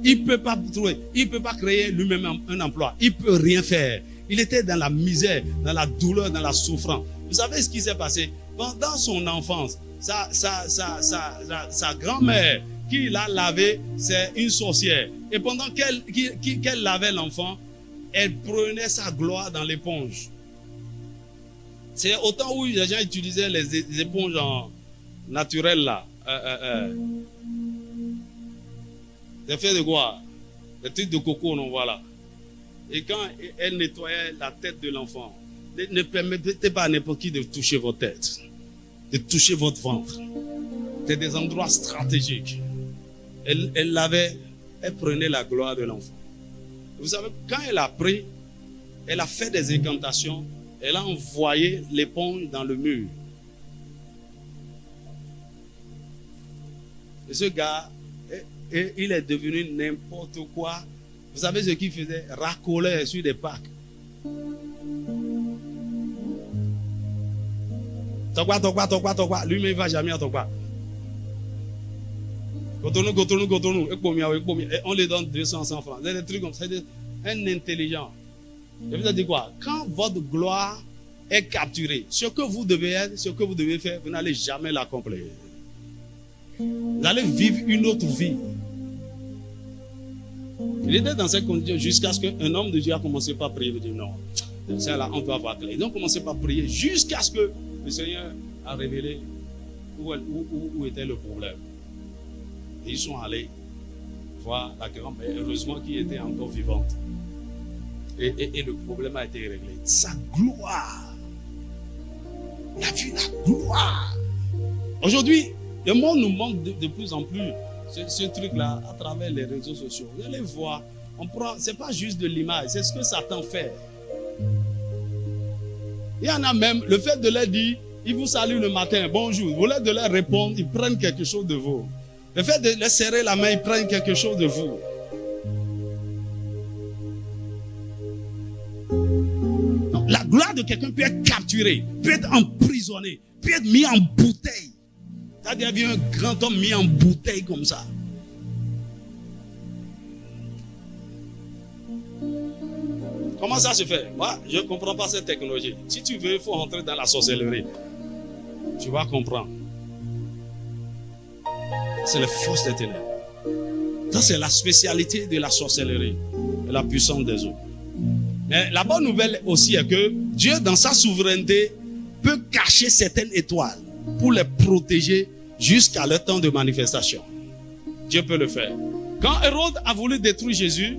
Speaker 3: Il ne peut pas trouver. Il ne peut pas créer lui-même un emploi. Il ne peut rien faire. Il était dans la misère, dans la douleur, dans la souffrance. Vous savez ce qui s'est passé? Pendant son enfance, sa grand-mère qui l'a lavé, c'est une sorcière. Et pendant qu'elle lavait l'enfant, elle prenait sa gloire dans l'éponge. C'est au temps où les gens utilisaient les éponges naturelles là. C'est fait de quoi? Des trucs de coco, non, voilà. Et quand elle nettoyait la tête de l'enfant, ne permettez pas à n'importe qui de toucher votre tête, de toucher votre ventre. C'est des endroits stratégiques. Elle prenait la gloire de l'enfant. Vous savez, quand elle a pris, elle a fait des incantations, elle a envoyé l'éponge dans le mur. Et ce gars, il est devenu n'importe quoi. Vous savez ce qu'il faisait? Racolait sur des Pâques. Tokwa. Lui-même, il ne va jamais à Tokwa. Gotonou. Et on lui donne 200 francs. C'est des trucs comme ça. Un intelligent. Je vous ai dit quoi? Quand votre gloire est capturée, ce que vous devez être, ce que vous devez faire, vous n'allez jamais l'accomplir. Vous allez vivre une autre vie. Il était dans cette condition jusqu'à ce qu'un homme de Dieu a commencé par prier. Il dit non, c'est là, on doit avoir clair. Ils ont commencé par prier jusqu'à ce que le Seigneur a révélé où était le problème. Et ils sont allés voir la grand-mère, heureusement qui était encore vivante. Et le problème a été réglé. Sa gloire. Il a vu la gloire. Aujourd'hui, le monde nous montre de plus en plus ce truc-là à travers les réseaux sociaux. Vous allez voir, c'est pas juste de l'image, c'est ce que Satan fait. Il y en a même, le fait de leur dire, ils vous saluent le matin, bonjour. Vous de leur répondre, ils prennent quelque chose de vous. Le fait de leur serrer la main, ils prennent quelque chose de vous. Donc, la gloire de quelqu'un peut être capturée, peut être emprisonnée, peut être mis en bouteille. C'est-à-dire qu'il y a un grand homme mis en bouteille comme ça. Comment ça se fait? Moi, je ne comprends pas cette technologie. Si tu veux, il faut rentrer dans la sorcellerie. Tu vas comprendre. C'est les forces des ténèbres. Ça, c'est la spécialité de la sorcellerie et la puissance des eaux. Mais la bonne nouvelle aussi est que Dieu, dans sa souveraineté, peut cacher certaines étoiles pour les protéger jusqu'à leur temps de manifestation. Dieu peut le faire.
Speaker 2: Quand Hérode a voulu détruire Jésus,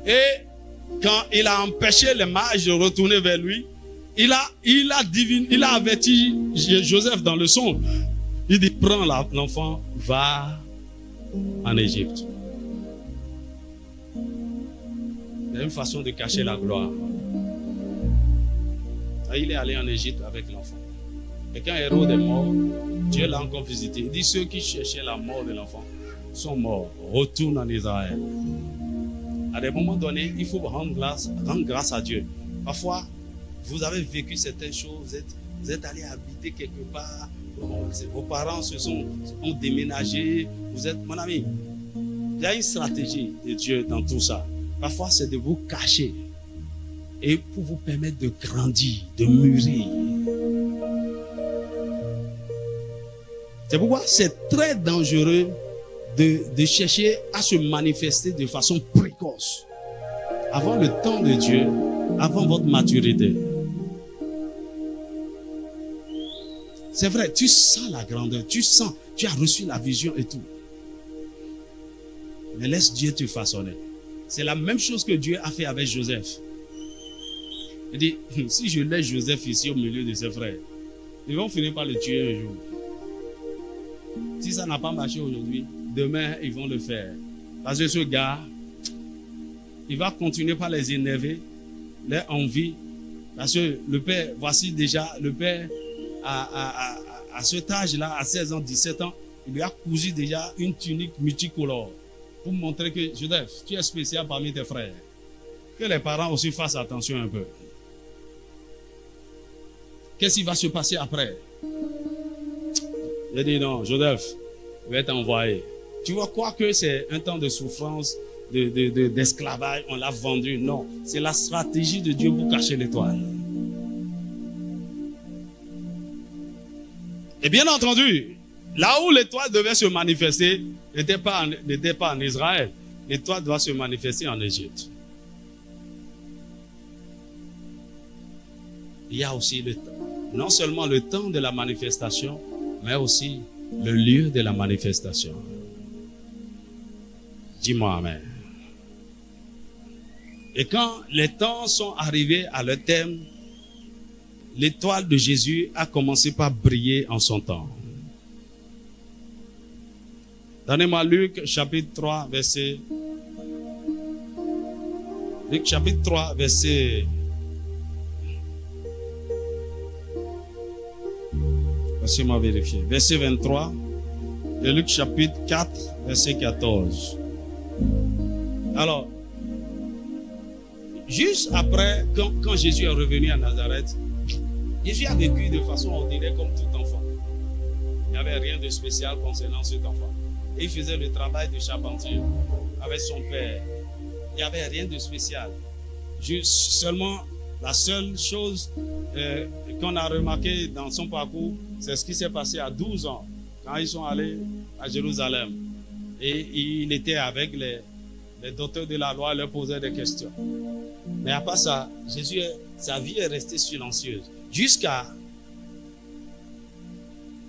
Speaker 2: et quand il a empêché les mages de retourner vers lui, il a averti Joseph dans le songe. Il dit, prends l'enfant, va en Égypte. Il y a une façon de cacher la gloire. Il est allé en Égypte avec l'enfant. Et quand Hérode est mort, Dieu l'a encore visité. Il dit, ceux qui cherchaient la mort de l'enfant sont morts. Retourne en Israël. À des moments donnés, il faut rendre grâce à Dieu. Parfois, vous avez vécu certaines choses, vous êtes allé habiter quelque part, vos parents ont déménagé, vous êtes, mon ami, il y a une stratégie de Dieu dans tout ça. Parfois, c'est de vous cacher et pour vous permettre de grandir, de mûrir. C'est pourquoi c'est très dangereux de chercher à se manifester de façon précoce, avant le temps de Dieu, avant votre maturité. C'est vrai, tu sens la grandeur, tu as reçu la vision et tout. Mais laisse Dieu te façonner. C'est la même chose que Dieu a fait avec Joseph. Il dit, si je laisse Joseph ici au milieu de ses frères, ils vont finir par le tuer un jour. Si ça n'a pas marché aujourd'hui, demain ils vont le faire. Parce que ce gars, il va continuer par les énerver, les envies. Parce que le père, voici déjà, le père, à cet âge-là, à 16 ans, 17 ans, il lui a cousu déjà une tunique multicolore pour montrer que, Joseph, tu es spécial parmi tes frères. Que les parents aussi fassent attention un peu. Qu'est-ce qui va se passer après? Il dit non, Joseph, je vais t'envoyer. Tu vas croire que c'est un temps de souffrance, d'esclavage, on l'a vendu. Non, c'est la stratégie de Dieu pour cacher l'étoile. Et bien entendu, là où l'étoile devait se manifester n'était pas en Israël. L'étoile doit se manifester en Égypte. Il y a aussi non seulement le temps de la manifestation, mais aussi le lieu de la manifestation. Dis-moi amen. Et quand les temps sont arrivés à leur terme, l'étoile de Jésus a commencé par briller en son temps. Donnez-moi Luc chapitre 3, verset... Luc chapitre 3, verset... Laissez-moi vérifier. Verset 23. Et Luc chapitre 4, verset 14. Alors, juste après, quand Jésus est revenu à Nazareth, Jésus a vécu de façon ordinaire comme tout enfant. Il n'y avait rien de spécial concernant cet enfant. Et il faisait le travail de charpentier avec son père. Il n'y avait rien de spécial. Juste seulement, la seule chose qu'on a remarqué dans son parcours, c'est ce qui s'est passé à 12 ans, quand ils sont allés à Jérusalem. Et il était avec les docteurs de la loi, leur posait des questions. Mais à part ça, sa vie est restée silencieuse. Jusqu'à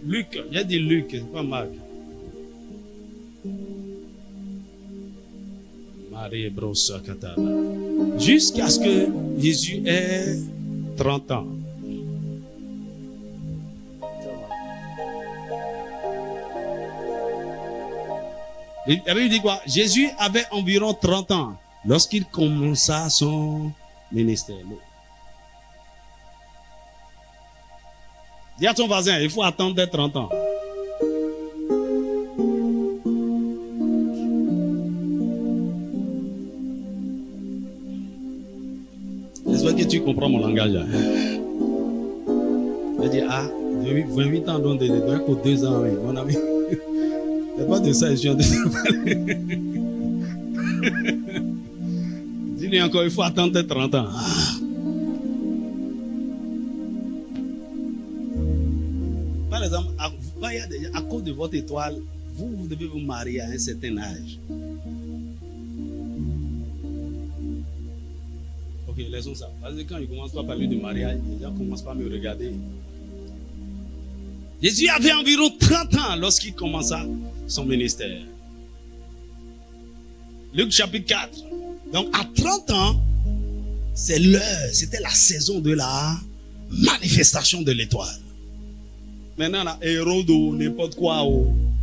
Speaker 2: Luc, j'ai dit Luc, c'est pas Marc. Marie Brossa Katana. Jusqu'à ce que Jésus ait 30 ans. Il dit quoi? Jésus avait environ 30 ans lorsqu'il commença son ministère. Dis à ton voisin, il faut attendre d'être 30 ans. J'espère que tu comprends mon langage. Je dis, 28 ans, donc pour 2 ans, oui, mon ami. Il n'y a pas de ça, je viens de parler. Dis-lui encore, il faut attendre d'être 30 ans. Par exemple, à cause de votre étoile, vous devez vous marier à un certain âge. Ok, laissons ça. Parce que quand il commence à parler de mariage, les gens commencent pas à me regarder. Jésus avait environ 30 ans lorsqu'il commença son ministère.
Speaker 3: Luc chapitre 4. Donc à 30 ans, c'est l'heure, c'était la saison de la manifestation de l'étoile. Maintenant, là, Hérode ou n'importe quoi,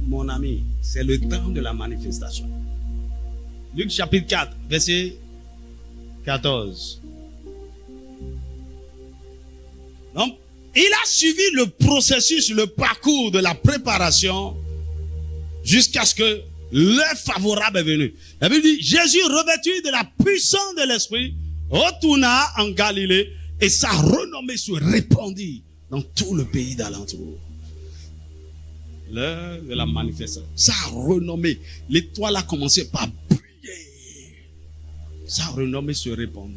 Speaker 3: mon ami, c'est le temps de la manifestation. Luc chapitre 4, verset 14. Donc, il a suivi le processus, le parcours de la préparation jusqu'à ce que l'heure favorable est venue. La Bible dit, Jésus, revêtu de la puissance de l'Esprit, retourna en Galilée et sa renommée se répandit dans tout le pays d'alentour. L'heure de la manifestation. Sa renommée. L'étoile a commencé par briller. Sa renommée se répandit.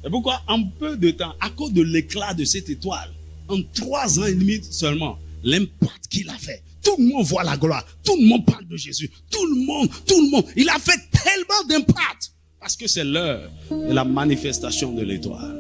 Speaker 3: Et pourquoi? En peu de temps, à cause de l'éclat de cette étoile, en 3 ans et demi seulement, l'impact qu'il a fait. Tout le monde voit la gloire. Tout le monde parle de Jésus. Tout le monde. Il a fait tellement d'impact. Parce que c'est l'heure de la manifestation de l'étoile.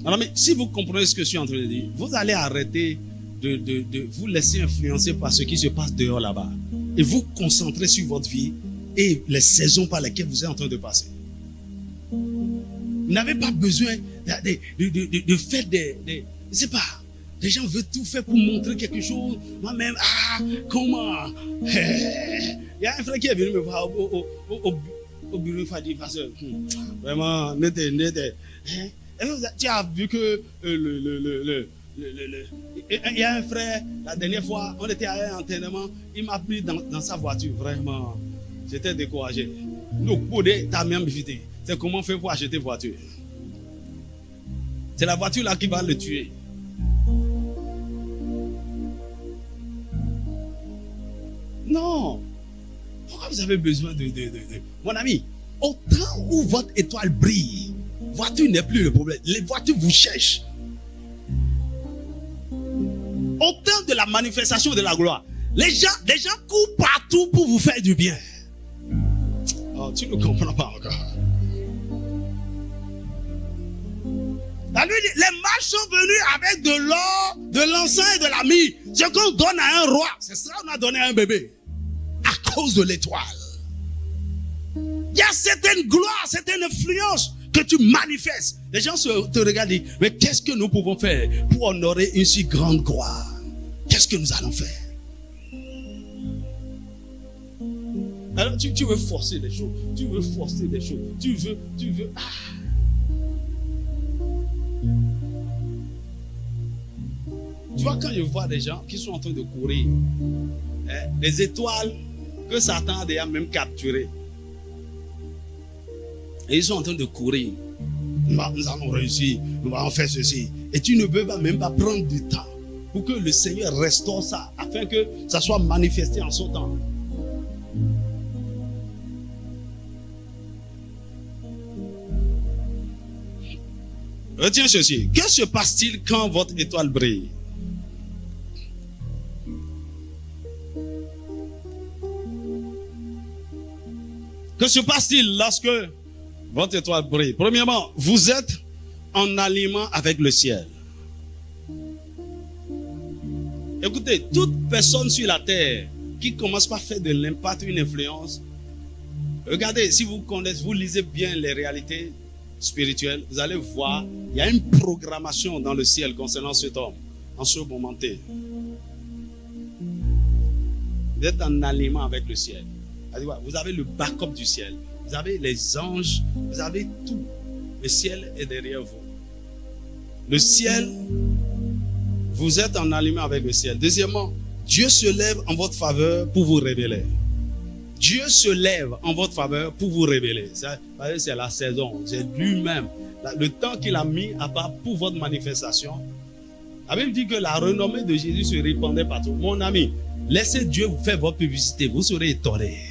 Speaker 3: Alors, mais si vous comprenez ce que je suis en train de dire, vous allez arrêter de vous laisser influencer par ce qui se passe dehors là-bas. Et vous concentrer sur votre vie et les saisons par lesquelles vous êtes en train de passer. Vous n'avez pas besoin de faire je sais pas, les gens veulent tout faire pour montrer quelque chose. Moi-même, comment? Il y a un frère qui est venu me voir au bureau, il m'a dit, pasteur, vraiment, tu as vu que il y a un frère, la dernière fois, on était à un entraînement, il m'a pris dans sa voiture, vraiment. J'étais découragé. Donc, pour ta même visite, c'est comment faire pour acheter une voiture. C'est la voiture là qui va le tuer. Non. Pourquoi vous avez besoin de... Mon ami, au temps où votre étoile brille, voiture n'est plus le problème. Les voitures vous cherchent. Au temps de la manifestation de la gloire, les gens courent partout pour vous faire du bien. Oh, tu ne comprends pas encore. La nuit, les mages sont venus avec de l'or, de l'encens et de la myrrhe. Ce qu'on donne à un roi, c'est ça qu'on a donné à un bébé. À cause de l'étoile. Il y a certaines gloires, certaines influences que tu manifestes. Les gens te regardent et disent, mais qu'est-ce que nous pouvons faire pour honorer une si grande gloire? Qu'est-ce que nous allons faire? Alors tu veux forcer des choses. Tu veux. Tu vois, quand je vois des gens qui sont en train de courir, des étoiles que Satan a déjà même capturées, et ils sont en train de courir. Nous allons réussir, nous allons faire ceci. Et tu ne peux même pas prendre du temps pour que le Seigneur restaure ça, afin que ça soit manifesté en son temps. Retiens ceci. Que se passe-t-il quand votre étoile brille? Que se passe-t-il lorsque votre étoile brille? Premièrement, vous êtes en aliment avec le ciel. Écoutez, toute personne sur la terre qui commence par faire de l'impact, une influence, regardez, si vous connaissez, vous lisez bien les réalités spirituelles, vous allez voir, il y a une programmation dans le ciel concernant cet homme, en ce moment T. Vous êtes en aliment avec le ciel. Vous avez le backup du ciel. Vous avez les anges. Vous avez tout. Le ciel est derrière vous. Le ciel, vous êtes en aliment avec le ciel. Deuxièmement, Dieu se lève en votre faveur pour vous révéler. Dieu se lève en votre faveur pour vous révéler. C'est la saison. C'est lui-même. Le temps qu'il a mis à part pour votre manifestation. La Bible dit que la renommée de Jésus se répandait partout. Mon ami, laissez Dieu vous faire votre publicité. Vous serez étonné.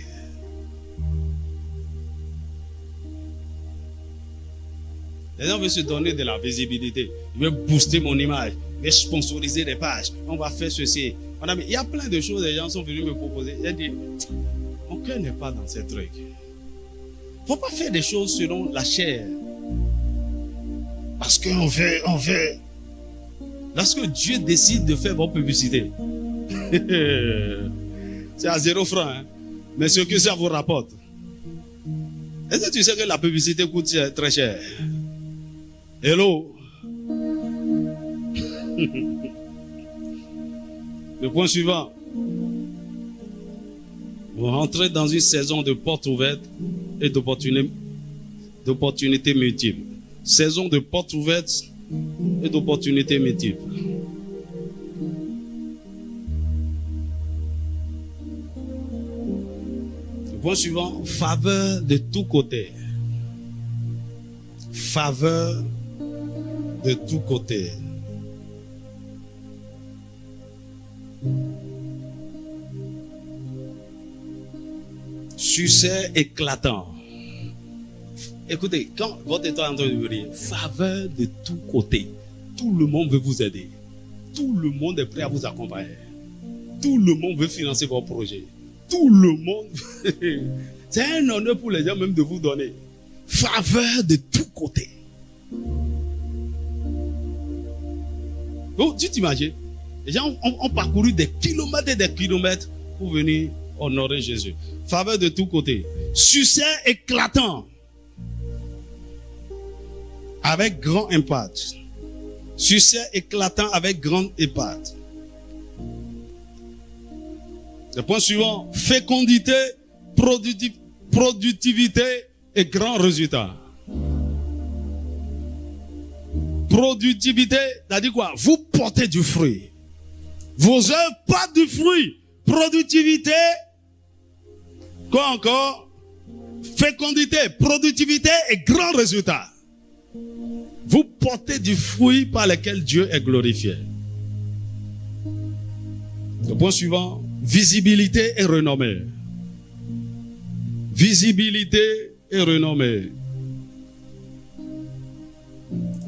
Speaker 3: Les gens veulent se donner de la visibilité. Ils veulent booster mon image. Ils veulent sponsoriser des pages. On va faire ceci. Il y a plein de choses. Les gens sont venus me proposer. J'ai dit, mon cœur n'est pas dans ces trucs. Il ne faut pas faire des choses selon la chair. Parce qu'on fait. Lorsque Dieu décide de faire votre publicité, C'est à 0 francs. Hein. Mais ce que ça vous rapporte. Est-ce que tu sais que la publicité coûte très cher? Hello. Le point suivant. Vous rentrez dans une saison de portes ouvertes et d'opportunités multiples. Saison de portes ouvertes et d'opportunités multiples. Le point suivant, faveur de tous côtés. Faveur de tous côtés. Succès éclatant. Écoutez, quand votre étoile est en train de briller, faveur de tous côtés. Tout le monde veut vous aider. Tout le monde est prêt à vous accompagner. Tout le monde veut financer vos projets. Tout le monde. C'est un honneur pour les gens même de vous donner. Faveur de tous côtés. Oh, tu t'imagines? Les gens ont parcouru des kilomètres et des kilomètres pour venir honorer Jésus. Faveur de tous côtés. Succès éclatant. Avec grand impact. Succès éclatant avec grand impact. Le point suivant. Fécondité, productivité et grand résultat. Productivité, c'est-à-dire quoi? Vous portez du fruit. Vos œuvres portent du fruit. Productivité, quoi encore? Fécondité, productivité et grand résultat. Vous portez du fruit par lequel Dieu est glorifié. Le point suivant, visibilité et renommée. Visibilité et renommée.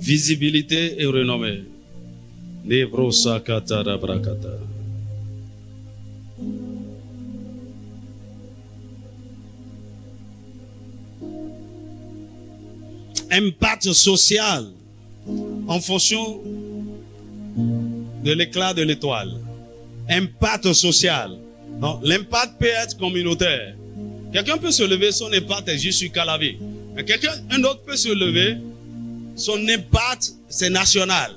Speaker 3: Visibilité et renommée. Nebrosakatarabrakata. Impact social en fonction de l'éclat de l'étoile. Impact social. L'impact peut être communautaire. Quelqu'un peut se lever, son impact est juste sur Calavi. Mais un autre peut se lever, son impact c'est national.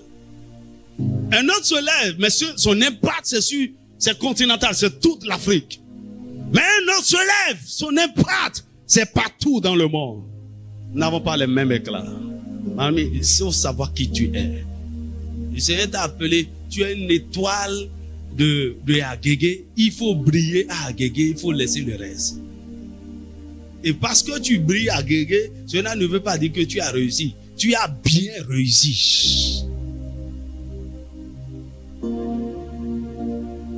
Speaker 3: Un autre se lève, mais son impact c'est continental, c'est toute l'Afrique. Mais un autre se lève, son impact c'est partout dans le monde. Nous n'avons pas les mêmes éclats. Mais il faut savoir qui tu es. Il s'est appelé, tu es une étoile de Agégué. Il faut briller à Agégué, il faut laisser le reste. Et parce que tu brilles à Agégué, cela ne veut pas dire que tu as réussi. Tu as bien réussi.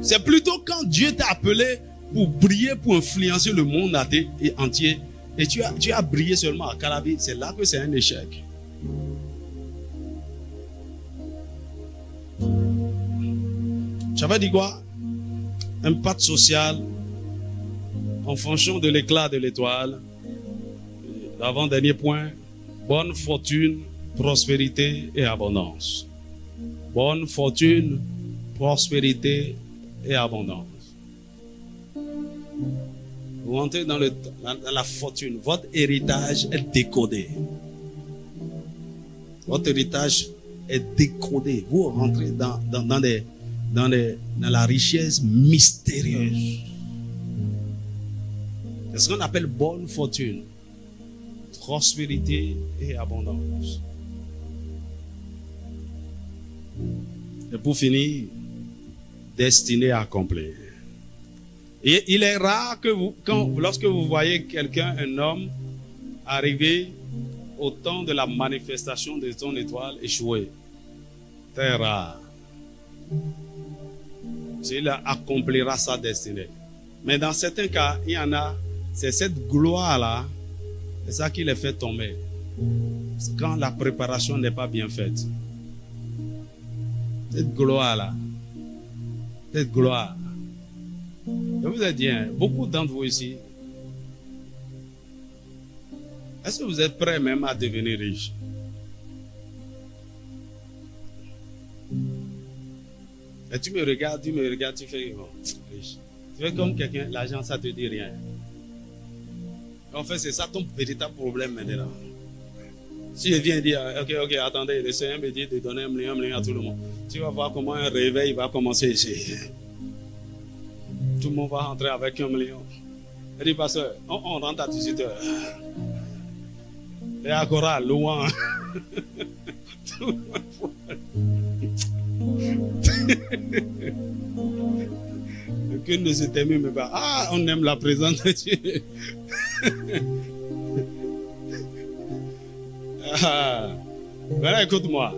Speaker 3: C'est plutôt quand Dieu t'a appelé pour briller, pour influencer le monde entier. Et tu as brillé seulement à Calavi, c'est là que c'est un échec. Ça veut dire quoi? Impact social en fonction de l'éclat de l'étoile. L'avant-dernier point, bonne fortune, prospérité et abondance. Bonne fortune, prospérité et abondance. Vous rentrez dans la fortune. Votre héritage est décodé. Votre héritage est décodé. Vous rentrez dans la richesse mystérieuse. C'est ce qu'on appelle bonne fortune, prospérité et abondance. Et pour finir, destinée à accomplir. Et il est rare que lorsque vous voyez quelqu'un, un homme, arriver au temps de la manifestation de son étoile, échouer. Très rare. Il accomplira sa destinée. Mais dans certains cas, il y en a, c'est cette gloire-là, c'est ça qui les fait tomber. C'est quand la préparation n'est pas bien faite. Cette gloire-là, cette gloire. Je vous ai dit, beaucoup d'entre vous ici, est-ce que vous êtes prêts même à devenir riche?
Speaker 2: Et tu me regardes, tu fais bon, riche. Tu fais comme quelqu'un, l'argent, ça te dit rien. En fait, c'est ça ton véritable problème maintenant. Si je viens dire, ok, attendez, le Seigneur me dit de donner 1 million à tout le monde. Tu vas voir comment un réveil va commencer ici. Tout le monde va rentrer avec 1 million. Il dit, pasteur, on rentre à 18h. Et à chorale, loin. Aucune de ces témoins me va. Ah, on aime la présence de Dieu. Ah. Maintenant, écoute-moi.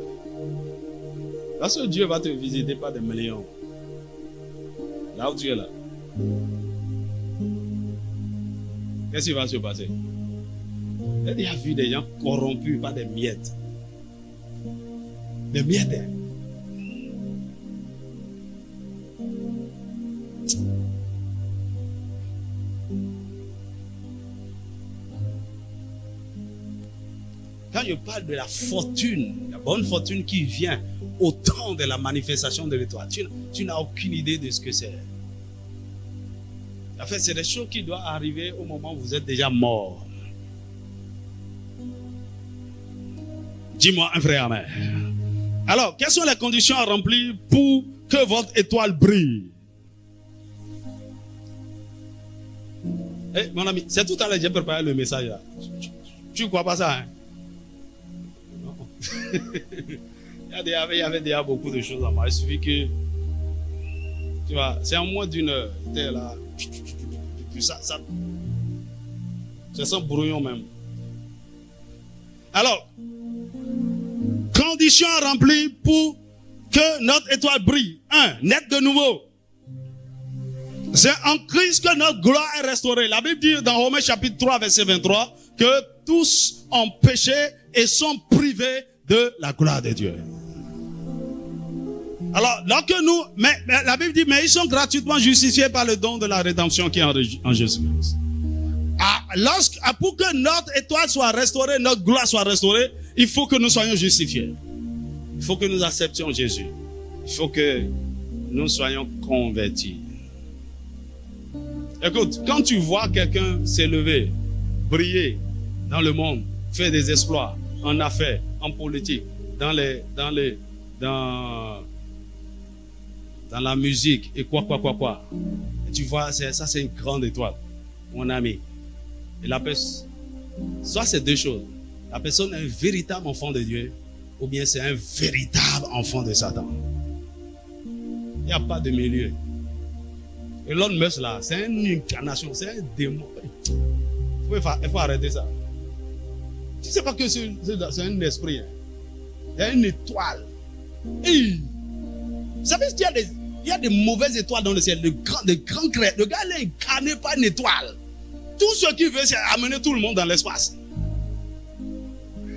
Speaker 2: Parce que Dieu va te visiter pas des millions. Là où tu es là. Qu'est-ce qui va se passer? Il y a vu des gens corrompus par des miettes. Des miettes. Hein? Quand je parle de la fortune, la bonne fortune qui vient au temps de la manifestation de l'étoile, tu n'as aucune idée de ce que c'est. En fait, c'est des choses qui doivent arriver au moment où vous êtes déjà mort. Dis-moi un vrai amen. Alors, quelles sont les conditions à remplir pour que votre étoile brille? Mon ami, c'est tout à l'heure que j'ai préparé le message là. Tu ne crois pas ça, hein? Non. Il y avait déjà beaucoup de choses à moi. Il suffit que, tu vois, c'est en moins d'une heure. J'étais là. Ça sent brouillon même. Alors, conditions à remplir pour que notre étoile brille. 1. Naître de nouveau. C'est en Christ que notre gloire est restaurée. La Bible dit dans Romains chapitre 3, verset 23, que tous ont péché et sont privés de la gloire de Dieu. Alors, lorsque nous, mais la Bible dit, mais ils sont gratuitement justifiés par le don de la rédemption qui est en Jésus-Christ. Pour que notre étoile soit restaurée, notre gloire soit restaurée, il faut que nous soyons justifiés. Il faut que nous acceptions Jésus. Il faut que nous soyons convertis. Écoute, quand tu vois quelqu'un s'élever, briller dans le monde, faire des exploits en affaires, en politique, dans la musique et quoi. Et tu vois, ça c'est une grande étoile, mon ami. Et la personne, soit c'est deux choses. La personne est un véritable enfant de Dieu, ou bien c'est un véritable enfant de Satan. Il n'y a pas de milieu. Et Elon Musk là, c'est une incarnation, c'est un démon. Il faut arrêter ça. Tu ne sais pas que c'est un esprit. Hein. Il y a une étoile. Et, vous savez, il y a des mauvaises étoiles dans le ciel, de grands crêtes. Le gars, il est incarné par une étoile. Tout ce qu'il veut, c'est amener tout le monde dans l'espace.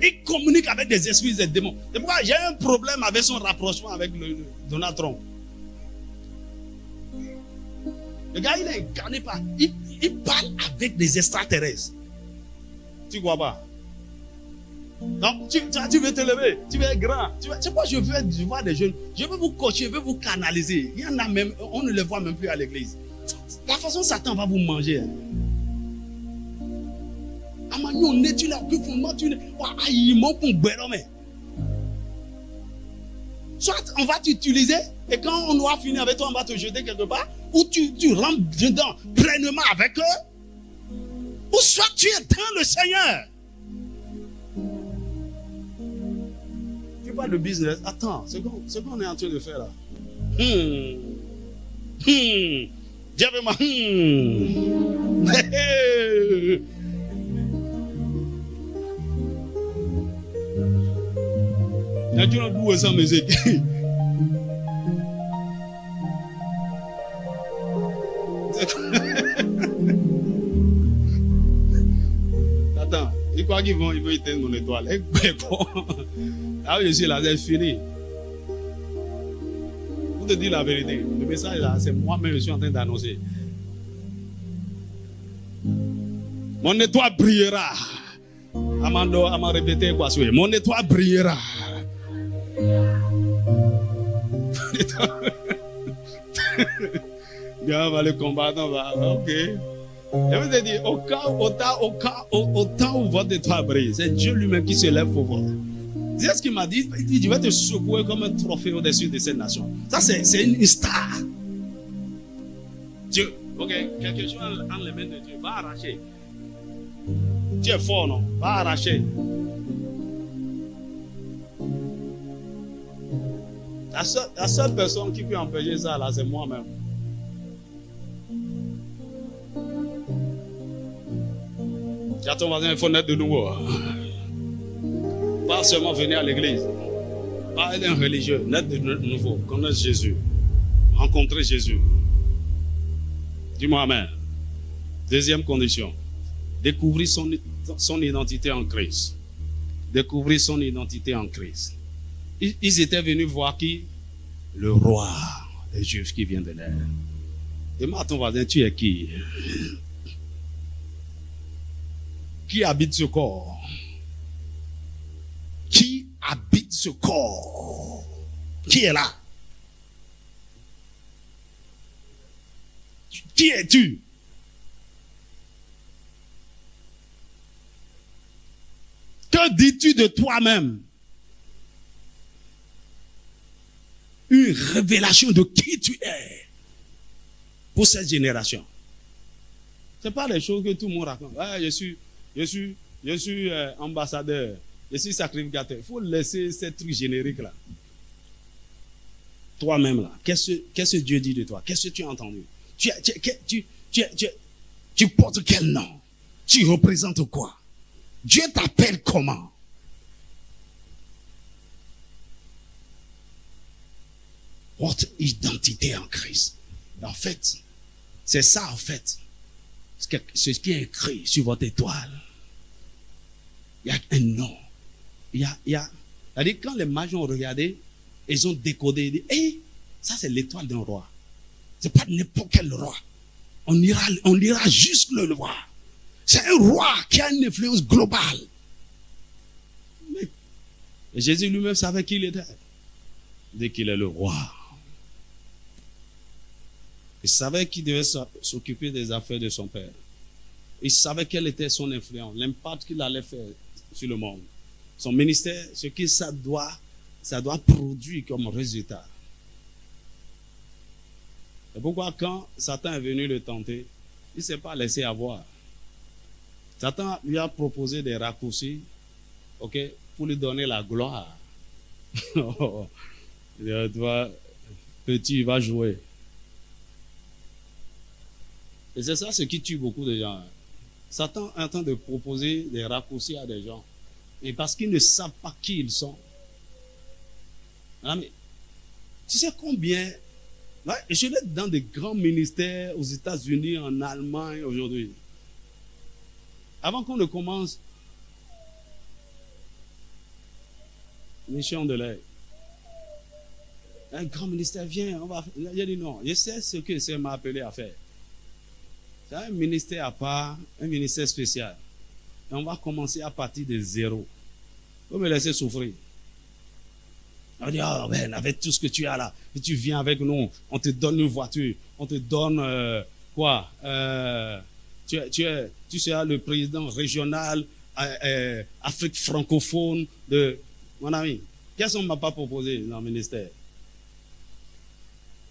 Speaker 2: Il communique avec des esprits et des démons. C'est pourquoi j'ai un problème avec son rapprochement avec le Donald Trump. Le gars, il est incarné par... Il parle avec des extraterrestres. Tu crois pas? Donc, tu veux te lever, tu veux être grand. C'est quoi je vois des jeunes. Je veux vous coacher, je veux vous canaliser. Il y en a même, on ne les voit même plus à l'église. La façon dont Satan va vous manger. Tu n'as aucun fondement, soit on va t'utiliser et quand on aura fini avec toi, on va te jeter quelque part, ou tu rentres dedans pleinement avec eux, ou soit tu éteins le Seigneur. Tu parles de business. Attends, ce qu'on est en train de faire là. Diable, tu n'as pas sans musique. Attends, il croit qu'ils vont éteindre mon étoile. Ah oui, je suis là, c'est fini. Pour te dire la vérité, le message là, c'est moi-même, je suis en train d'annoncer. Mon étoile brillera. Amando m'a répété quoi? Mon étoile brillera. Dieu va le combattre, on va, ok. Et vous avez dit, au temps où votre étoile brille, c'est Dieu lui-même qui se lève pour voir. C'est ce qu'il m'a dit. Il dit, je vais te secouer comme un trophée au-dessus de cette nation. Ça, c'est une star. Dieu, ok, quelque chose entre les mains de Dieu, va arracher. Tu es fort, non? Va arracher. La seule personne qui peut empêcher ça, là, c'est moi-même. Il y a ton voisin, il faut naître de nouveau. Pas seulement venir à l'église. Pas être un religieux, naître de nouveau. Connaître Jésus. Rencontrer Jésus. Dis-moi amen. Deuxième condition. Découvrir son identité en Christ. Découvrir son identité en Christ. Ils étaient venus voir qui? Le roi des Juifs qui vient de l'air. Demande à ton voisin, tu es qui? Qui habite ce corps? Qui habite ce corps? Qui est là? Qui es-tu? Que dis-tu de toi-même? Une révélation de qui tu es pour cette génération. Ce n'est pas les choses que tout le monde raconte. Ah, je suis ambassadeur, je suis sacrificateur. Il faut laisser ces trucs génériques là. Toi-même là, qu'est-ce que Dieu dit de toi? Qu'est-ce que tu as entendu? Tu portes quel nom? Tu représentes quoi? Dieu t'appelle comment? Votre identité en Christ. En fait, c'est ça en fait. Ce qui est écrit sur votre étoile. Il y a un nom. C'est-à-dire, quand les mages ont regardé, ils ont décodé, ils ont dit, hey, ça c'est l'étoile d'un roi. C'est pas n'importe quel roi. On ira jusque le voir. C'est un roi qui a une influence globale. Et Jésus lui-même savait qui il était. Dès qu'il est le roi. Il savait qu'il devait s'occuper des affaires de son père. Il savait quelle était son influence, l'impact qu'il allait faire sur le monde. Son ministère, ce que ça doit produire comme résultat. Et pourquoi quand Satan est venu le tenter, il ne s'est pas laissé avoir. Satan lui a proposé des raccourcis, ok, pour lui donner la gloire. Toi, petit, il va jouer. Et c'est ça ce qui tue beaucoup de gens. Satan est en train de proposer des raccourcis à des gens. Et parce qu'ils ne savent pas qui ils sont. Ah, mais, tu sais combien... Ouais, je l'ai dans des grands ministères aux États-Unis, en Allemagne aujourd'hui. Avant qu'on ne commence, mission de l'air. Un grand ministère vient, il a dit non, je sais ce que c'est m'a appelé à faire. C'est un ministère à part, un ministère spécial. Et on va commencer à partir de zéro. Vous me laissez souffrir. On dit, oh ben, avec tout ce que tu as là, et tu viens avec nous, on te donne une voiture, on te donne quoi? Tu seras le président régional Afrique francophone de mon ami. Qu'est-ce qu'on ne m'a pas proposé dans le ministère?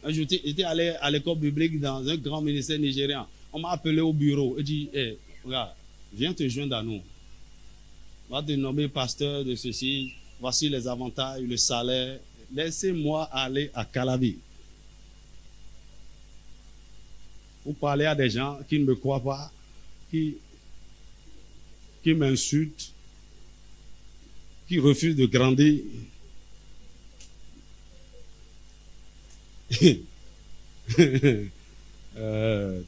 Speaker 2: J'étais allé à l'école biblique dans un grand ministère nigérian. On m'a appelé au bureau et dit, hey, regarde, viens te joindre à nous. On va te nommer pasteur de ceci. Voici les avantages, le salaire. Laissez-moi aller à Calavi. Vous parlez à des gens qui ne me croient pas, qui m'insultent, qui refusent de grandir. Tu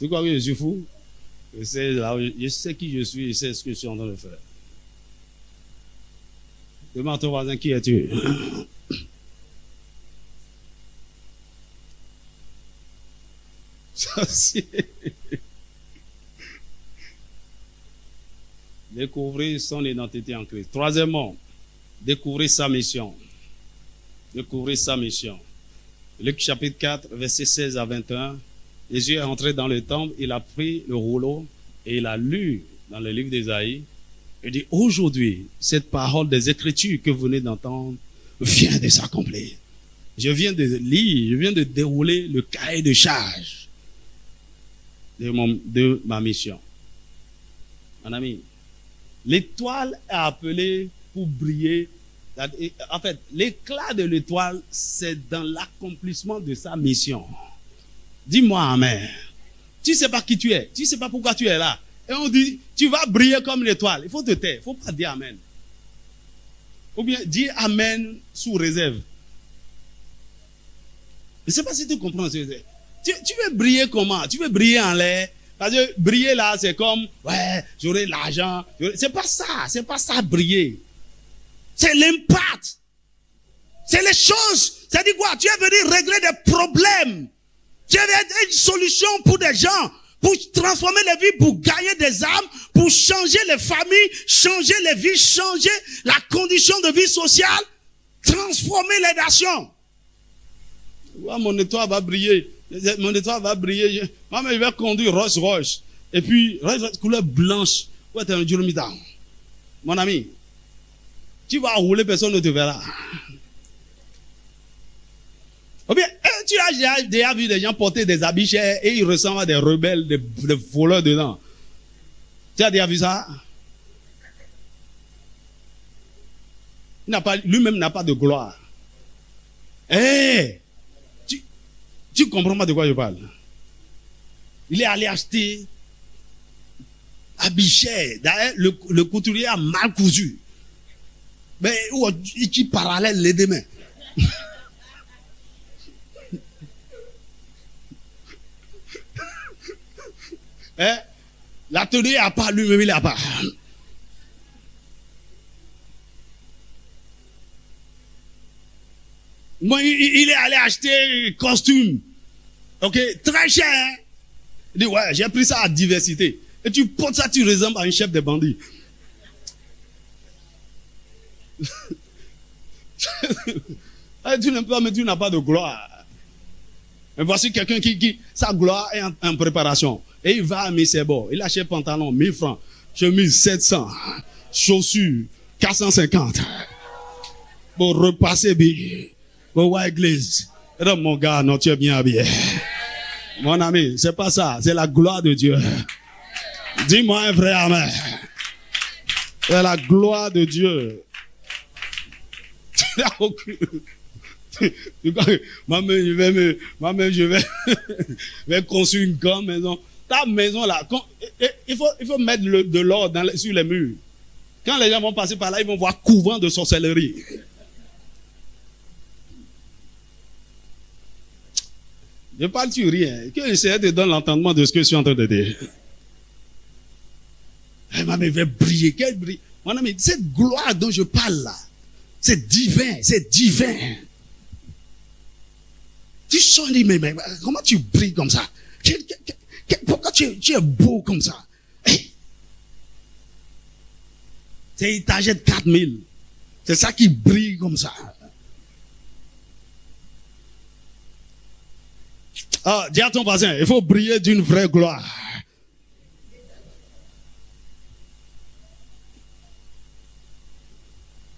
Speaker 2: crois que je suis fou? Je sais qui je suis, je sais ce que je suis en train de faire. Demande à ton voisin, qui es-tu? Ça, c'est... Découvrir son identité en Christ. Troisièmement, découvrir sa mission. Découvrir sa mission. Luc chapitre 4, versets 16 à 21. Jésus est entré dans le temple, il a pris le rouleau et il a lu dans le livre d'Ésaïe. Il dit, aujourd'hui, cette parole des Écritures que vous venez d'entendre vient de s'accomplir. Je viens de lire, je viens de dérouler le cahier de charge de ma mission. Mon ami, l'étoile est appelée pour briller. En fait, l'éclat de l'étoile, c'est dans l'accomplissement de sa mission. Dis-moi amen. Tu ne sais pas qui tu es. Tu ne sais pas pourquoi tu es là. Et on dit, tu vas briller comme l'étoile. Il faut te taire. Il ne faut pas dire amen. Ou bien dire amen sous réserve. Je ne sais pas si tu comprends ce que c'est. Tu veux briller comment? Tu veux briller en l'air? Parce que briller là, c'est comme, ouais, j'aurai l'argent. C'est pas ça. C'est pas ça, briller. C'est l'impact. C'est les choses. C'est-à-dire quoi? Tu es venu régler des problèmes. Tu es venu une solution pour des gens. Pour transformer les vies, pour gagner des âmes, pour changer les familles, changer les vies, changer la condition de vie sociale, transformer les nations. Ouais, mon étoile va briller. Mon étoile va briller. Maman, il va conduire Rolls-Royce. Et puis, Rolls-Royce couleur blanche. Ouais, t'es un Juromita. Mon ami, tu vas rouler, personne ne te verra. Ou bien, tu as déjà vu des gens porter des habits chers et ils ressemblent à des rebelles, des voleurs dedans. Tu as déjà vu ça? Lui-même n'a pas de gloire. Tu comprends pas de quoi je parle? Il est allé acheter habits chers. D'ailleurs, le couturier a mal cousu. Mais il parallèle les deux mains. La tenue à part, lui-même il est à part. Moi, il est allé acheter un costume. Ok, très cher. Hein? Il dit, ouais, j'ai pris ça à diversité. Et tu portes ça, tu ressembles à un chef de bandits. Tu n'aimes pas, mais tu n'as pas de gloire. Et voici quelqu'un qui sa gloire est en préparation. Et il va à Missebo. Il achète pantalon 1000 francs, chemise 700, chaussures 450. Pour repasser bien. Pour voir l'église. Et donc, mon gars, non, tu es bien habillé. Mon ami, c'est pas ça. C'est la gloire de Dieu. Dis-moi un vrai amen. C'est la gloire de Dieu. Maman, je vais construire une grande maison. Ta maison là, il faut mettre de l'or sur les murs. Quand les gens vont passer par là, ils vont voir couvent de sorcellerie. Je parle sur rien. Que j'essaie de donner l'entendement de ce que je suis en train de dire. Maman, il va briller. Quel brille. Mon ami, cette gloire dont je parle là, c'est divin, c'est divin. Tu sens, mais comment tu brilles comme ça? Pourquoi tu es beau comme ça? Hey. Il t'achète 4000. C'est ça qui brille comme ça. Ah, dis à ton voisin, il faut briller d'une vraie gloire.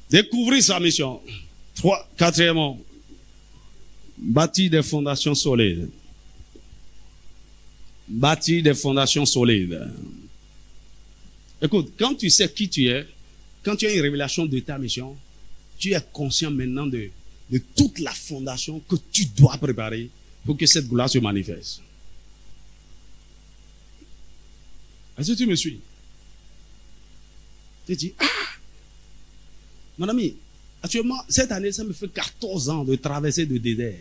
Speaker 2: Découvrir sa mission. Quatrièmement, bâtir des fondations solides. Bâtir des fondations solides. Écoute, quand tu sais qui tu es, quand tu as une révélation de ta mission, tu es conscient maintenant de toute la fondation que tu dois préparer pour que cette gloire se manifeste. Est-ce que tu me suis? Tu dis, mon ami, actuellement, cette année, ça me fait 14 ans de traverser le désert.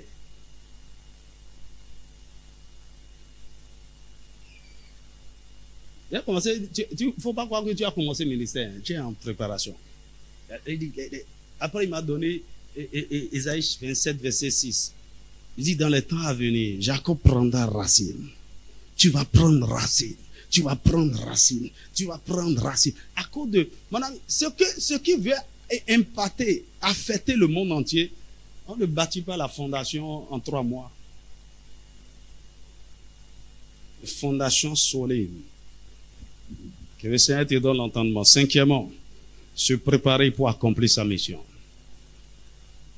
Speaker 2: Il ne faut pas croire que tu as commencé le ministère, tu es en préparation. Après, il m'a donné Ésaïe 27, verset 6. Il dit, dans les temps à venir, Jacob prendra racine. Tu vas prendre racine. Tu vas prendre racine. Tu vas prendre racine. À cause de, mon ami, ce qui veut impacter, affecter le monde entier, On ne bâtit pas la fondation en 3 mois. Fondation solide. Que le Seigneur te donne l'entendement. 5e, se préparer pour accomplir sa mission.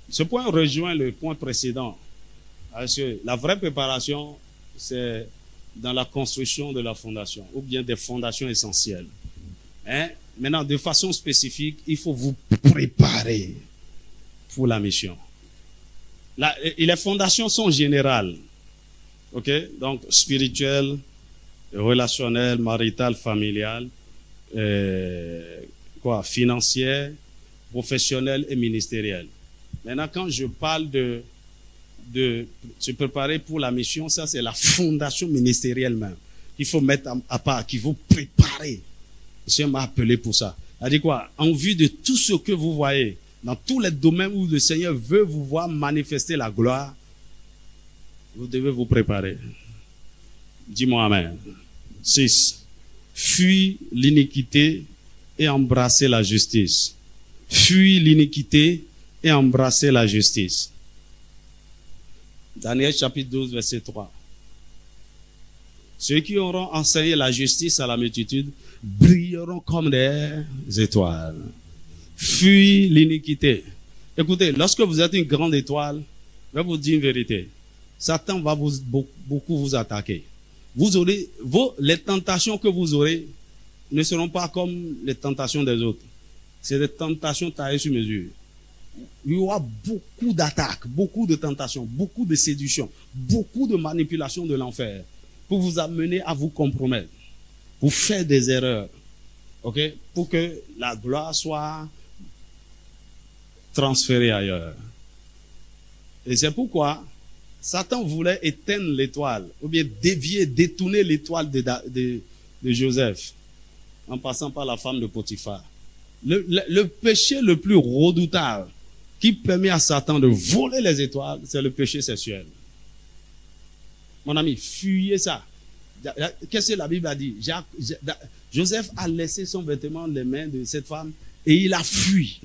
Speaker 2: Ce point rejoint le point précédent. Parce que la vraie préparation, c'est dans la construction de la fondation, ou bien des fondations essentielles. Maintenant, de façon spécifique, il faut vous préparer pour la mission. Et les fondations sont générales. OK? Donc, spirituelles, relationnelles, maritales, familiales, financières, professionnelles et ministérielles. Maintenant, quand je parle de se préparer pour la mission, ça c'est la fondation ministérielle même. Il faut mettre à part, qu'il faut préparer. Le Seigneur m'a appelé pour ça. Il dit quoi? En vue de tout ce que vous voyez, dans tous les domaines où le Seigneur veut vous voir manifester la gloire, vous devez vous préparer. Dis-moi amen. 6. Fuis l'iniquité et embrasser la justice. Fuis l'iniquité et embrasser la justice. Daniel chapitre 12, verset 3. Ceux qui auront enseigné la justice à la multitude brilleront comme des étoiles. Fuis l'iniquité. Écoutez, lorsque vous êtes une grande étoile, je vais vous dire une vérité. Satan va beaucoup vous attaquer. Les tentations que vous aurez ne seront pas comme les tentations des autres. C'est des tentations taillées sur mesure. Il y aura beaucoup d'attaques, beaucoup de tentations, beaucoup de séductions, beaucoup de manipulations de l'enfer pour vous amener à vous compromettre, pour faire des erreurs, ok, pour que la gloire soit transférée ailleurs. Et c'est pourquoi Satan voulait éteindre l'étoile, ou bien détourner l'étoile de Joseph, en passant par la femme de Potiphar. Le péché le plus redoutable qui permet à Satan de voler les étoiles, c'est le péché sexuel. Mon ami, fuyez ça. Qu'est-ce que la Bible a dit? Joseph a laissé son vêtement dans les mains de cette femme et il a fui.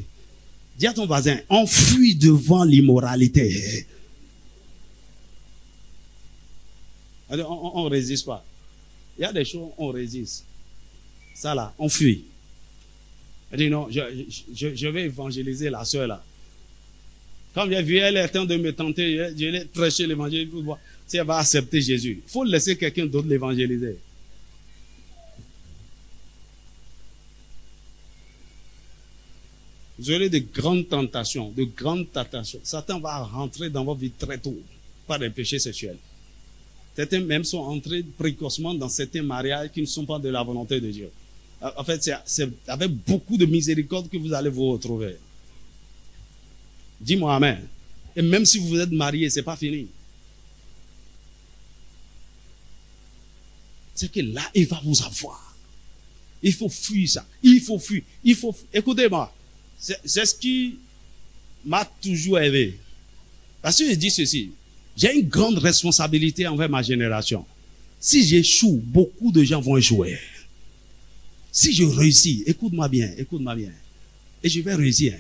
Speaker 2: Dis à ton voisin, on fuit devant l'immoralité. On ne résiste pas. Il y a des choses, on résiste. Ça là, on fuit. Elle dit non, je vais évangéliser la soeur là. Quand j'ai vu, elle est en train de me tenter, je l'ai prêché l'évangile pour voir si elle va accepter Jésus. Il faut laisser quelqu'un d'autre l'évangéliser. Vous aurez de grandes tentations, Satan va rentrer dans votre vie très tôt par des péchés sexuels. Certains même sont entrés précocement dans certains mariages qui ne sont pas de la volonté de Dieu. En fait, c'est avec beaucoup de miséricorde que vous allez vous retrouver. Dis-moi amen. Et même si vous êtes marié, c'est pas fini. C'est que là, il va vous avoir. Il faut fuir ça. Il faut fuir. Écoutez-moi. C'est ce qui m'a toujours aidé. Parce que je dis ceci. J'ai une grande responsabilité envers ma génération. Si j'échoue, beaucoup de gens vont échouer. Si je réussis, écoute-moi bien. Et je vais réussir.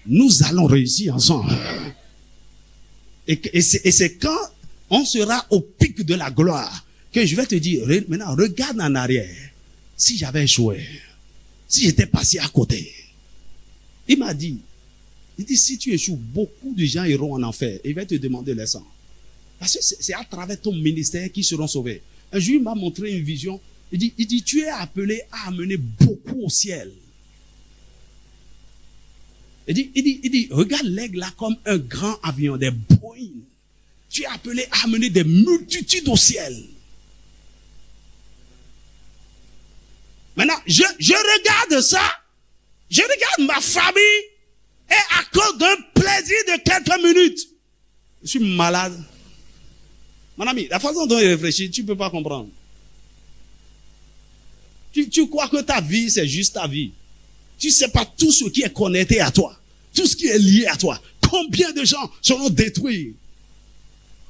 Speaker 2: Nous allons réussir ensemble. Et c'est quand on sera au pic de la gloire que je vais te dire, maintenant, regarde en arrière. Si j'avais échoué, si j'étais passé à côté. Il m'a dit, si tu échoues, beaucoup de gens iront en enfer. Et il va te demander les sangs. Parce que c'est à travers ton ministère qu'ils seront sauvés. Un jour, il m'a montré une vision. Il dit, tu es appelé à amener beaucoup au ciel. Il dit, regarde l'aigle là comme un grand avion, des Boeing. Tu es appelé à amener des multitudes au ciel. Maintenant, je regarde ça, je regarde ma famille, et à cause d'un plaisir de quelques minutes, je suis malade. Mon ami, la façon dont il réfléchit, tu ne peux pas comprendre. Tu crois que ta vie, c'est juste ta vie. Tu ne sais pas tout ce qui est connecté à toi. Tout ce qui est lié à toi. Combien de gens seront détruits?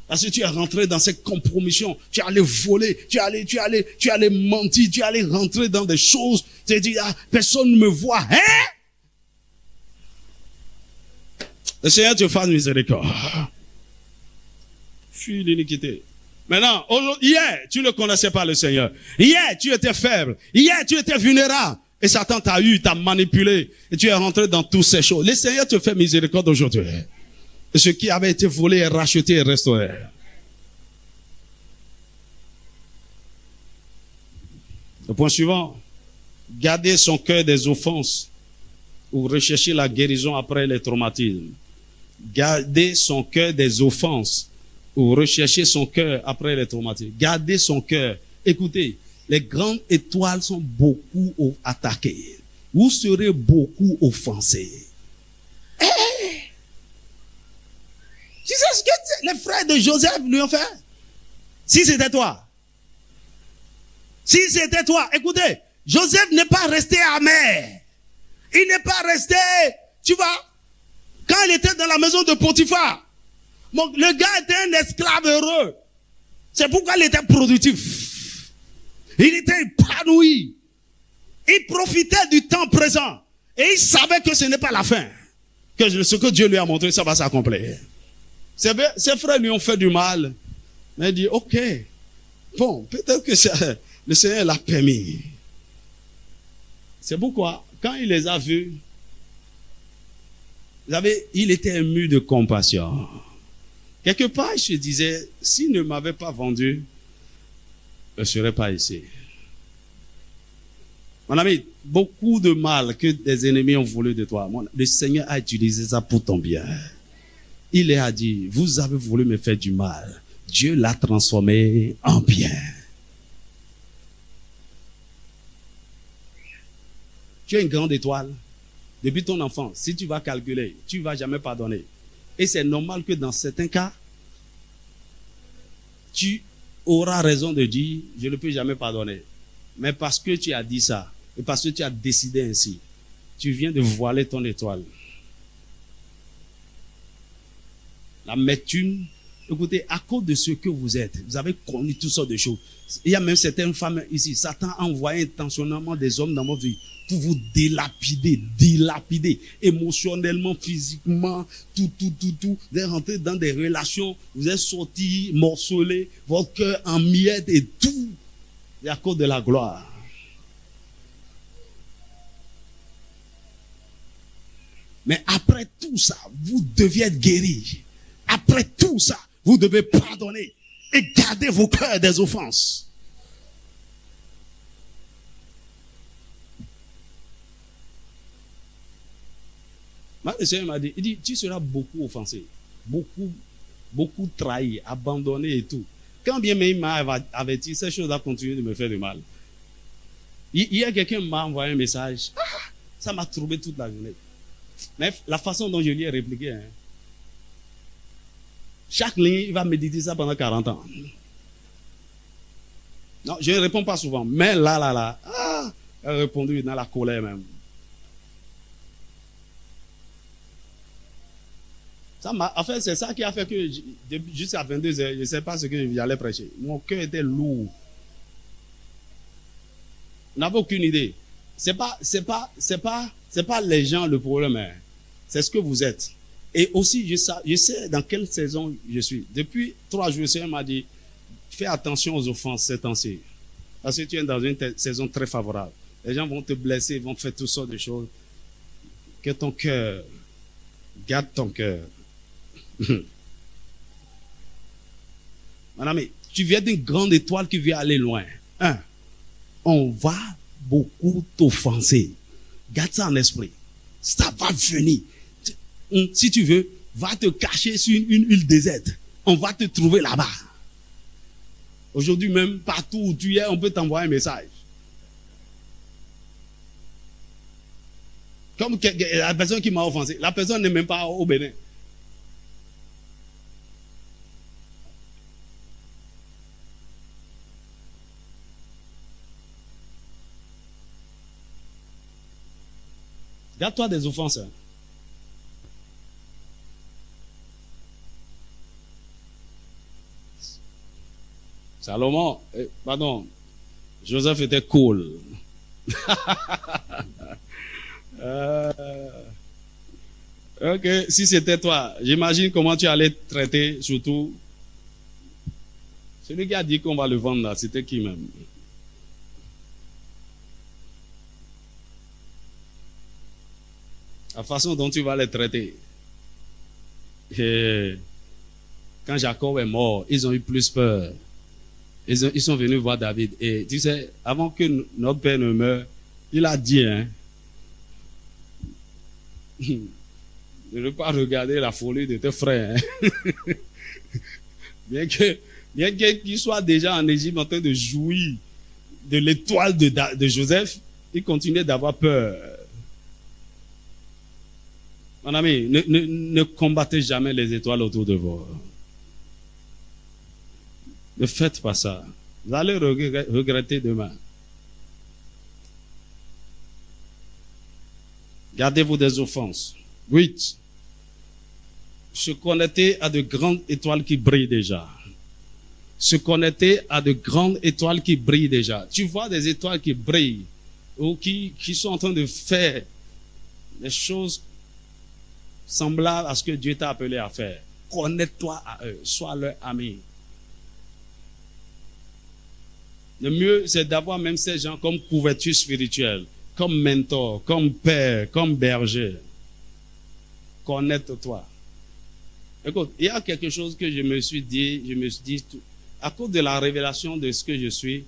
Speaker 2: Parce que tu es rentré dans cette compromission. Tu es allé voler. Tu es allé mentir. Tu es allé rentrer dans des choses. Tu as dit, personne ne me voit. Hein?
Speaker 3: Le Seigneur te fasse miséricorde. Fuis l'iniquité. Maintenant, hier, tu ne connaissais pas le Seigneur. Hier, tu étais faible. Hier, tu étais vulnérable. Et Satan t'a eu, t'a manipulé. Et tu es rentré dans toutes ces choses. Le Seigneur te fait miséricorde aujourd'hui. Et ce qui avait été volé est racheté et restauré. Le point suivant. Garder son cœur des offenses ou rechercher la guérison après les traumatismes. Garder son cœur des offenses ou rechercher son cœur après les traumatismes. Garder son cœur. Écoutez, les grandes étoiles sont beaucoup attaquées. Vous serez beaucoup offensés. Tu sais ce que les frères de Joseph lui ont fait? Si c'était toi. Si c'était toi, écoutez, Joseph n'est pas resté amer. Il n'est pas resté, tu vois, quand il était dans la maison de Potiphar. Bon, le gars était un esclave heureux. C'est pourquoi il était productif. Il était épanoui. Il profitait du temps présent. Et il savait que ce n'est pas la fin. Que ce que Dieu lui a montré, ça va s'accomplir. Ses frères lui ont fait du mal. Mais il dit, ok, bon, peut-être que le Seigneur l'a permis. C'est pourquoi, quand il les a vus, il était ému de compassion. Quelque part, il se disait, s'il ne m'avait pas vendu, je ne serais pas ici. Mon ami, beaucoup de mal que des ennemis ont voulu de toi, le Seigneur a utilisé ça pour ton bien. Il leur a dit, vous avez voulu me faire du mal. Dieu l'a transformé en bien. Tu as une grande étoile. Depuis ton enfance, si tu vas calculer, tu ne vas jamais pardonner. Et c'est normal que dans certains cas, tu auras raison de dire, je ne peux jamais pardonner. Mais parce que tu as dit ça, et parce que tu as décidé ainsi, tu viens de voiler ton étoile. L'amertume, écoutez, à cause de ce que vous êtes, vous avez connu toutes sortes de choses. Il y a même certaines femmes ici, Satan a envoyé intentionnellement des hommes dans votre vie pour vous dilapider, émotionnellement, physiquement, tout. Vous êtes rentré dans des relations, vous êtes sortis, morcelés, votre cœur en miettes et tout. Et à cause de la gloire. Mais après tout ça, vous devez être guéris. Après tout ça, vous devez pardonner et garder vos cœurs des offenses. Le Seigneur m'a dit, il dit, tu seras beaucoup offensé, beaucoup trahi, abandonné et tout. Quand bien même il m'a averti, ces choses-là continuent de me faire du mal. Hier, quelqu'un m'a envoyé un message. Ça m'a troublé toute la journée. Mais la façon dont je lui ai répliqué, chaque ligne, il va méditer ça pendant 40 ans. Non, je ne réponds pas souvent. Mais là, elle a répondu dans la colère même. En fait, c'est ça qui a fait que jusqu'à 22h, je ne sais pas ce que j'allais prêcher. Mon cœur était lourd. On n'avait aucune idée. C'est pas les gens le problème. C'est ce que vous êtes. Et aussi, je sais dans quelle saison je suis. Depuis 3 jours, le Seigneur m'a dit, fais attention aux offenses ces temps-ci. Parce que tu es dans une saison très favorable. Les gens vont te blesser, vont faire toutes sortes de choses. Que ton cœur, garde ton cœur. Mon ami, tu viens d'une grande étoile qui vient aller loin. On va beaucoup t'offenser. Garde ça en esprit. Ça va venir. Si tu veux, va te cacher sur une île déserte. On va te trouver là-bas. Aujourd'hui même, partout où tu es, on peut t'envoyer un message. Comme la personne qui m'a offensé, la personne n'est même pas au Bénin. Garde-toi des offenses. Salomon, pardon, Joseph était cool.
Speaker 2: Ok, si c'était toi, j'imagine comment tu allais traiter, surtout. Celui qui a dit qu'on va le vendre là, c'était qui même? La façon dont tu vas les traiter. Et quand Jacob est mort, ils ont eu plus peur. Ils sont venus voir David. Et tu sais, avant que notre père ne meure, il a dit, hein, de ne pas regarder la folie de tes frères. Hein. Bien qu'il soit déjà en Égypte en train de jouir de l'étoile de Joseph, il continuait d'avoir peur. Mon ami, ne combattez jamais les étoiles autour de vous. Ne faites pas ça. Vous allez regretter demain. Gardez-vous des offenses. 8. Se connecter à de grandes étoiles qui brillent déjà. Se connecter à de grandes étoiles qui brillent déjà. Tu vois des étoiles qui brillent ou qui sont en train de faire des choses semblables à ce que Dieu t'a appelé à faire. Connecte-toi à eux. Sois leur ami. Le mieux, c'est d'avoir même ces gens comme couverture spirituelle, comme mentor, comme père, comme berger. Connecte-toi. Écoute, il y a quelque chose que je me suis dit, à cause de la révélation de ce que je suis,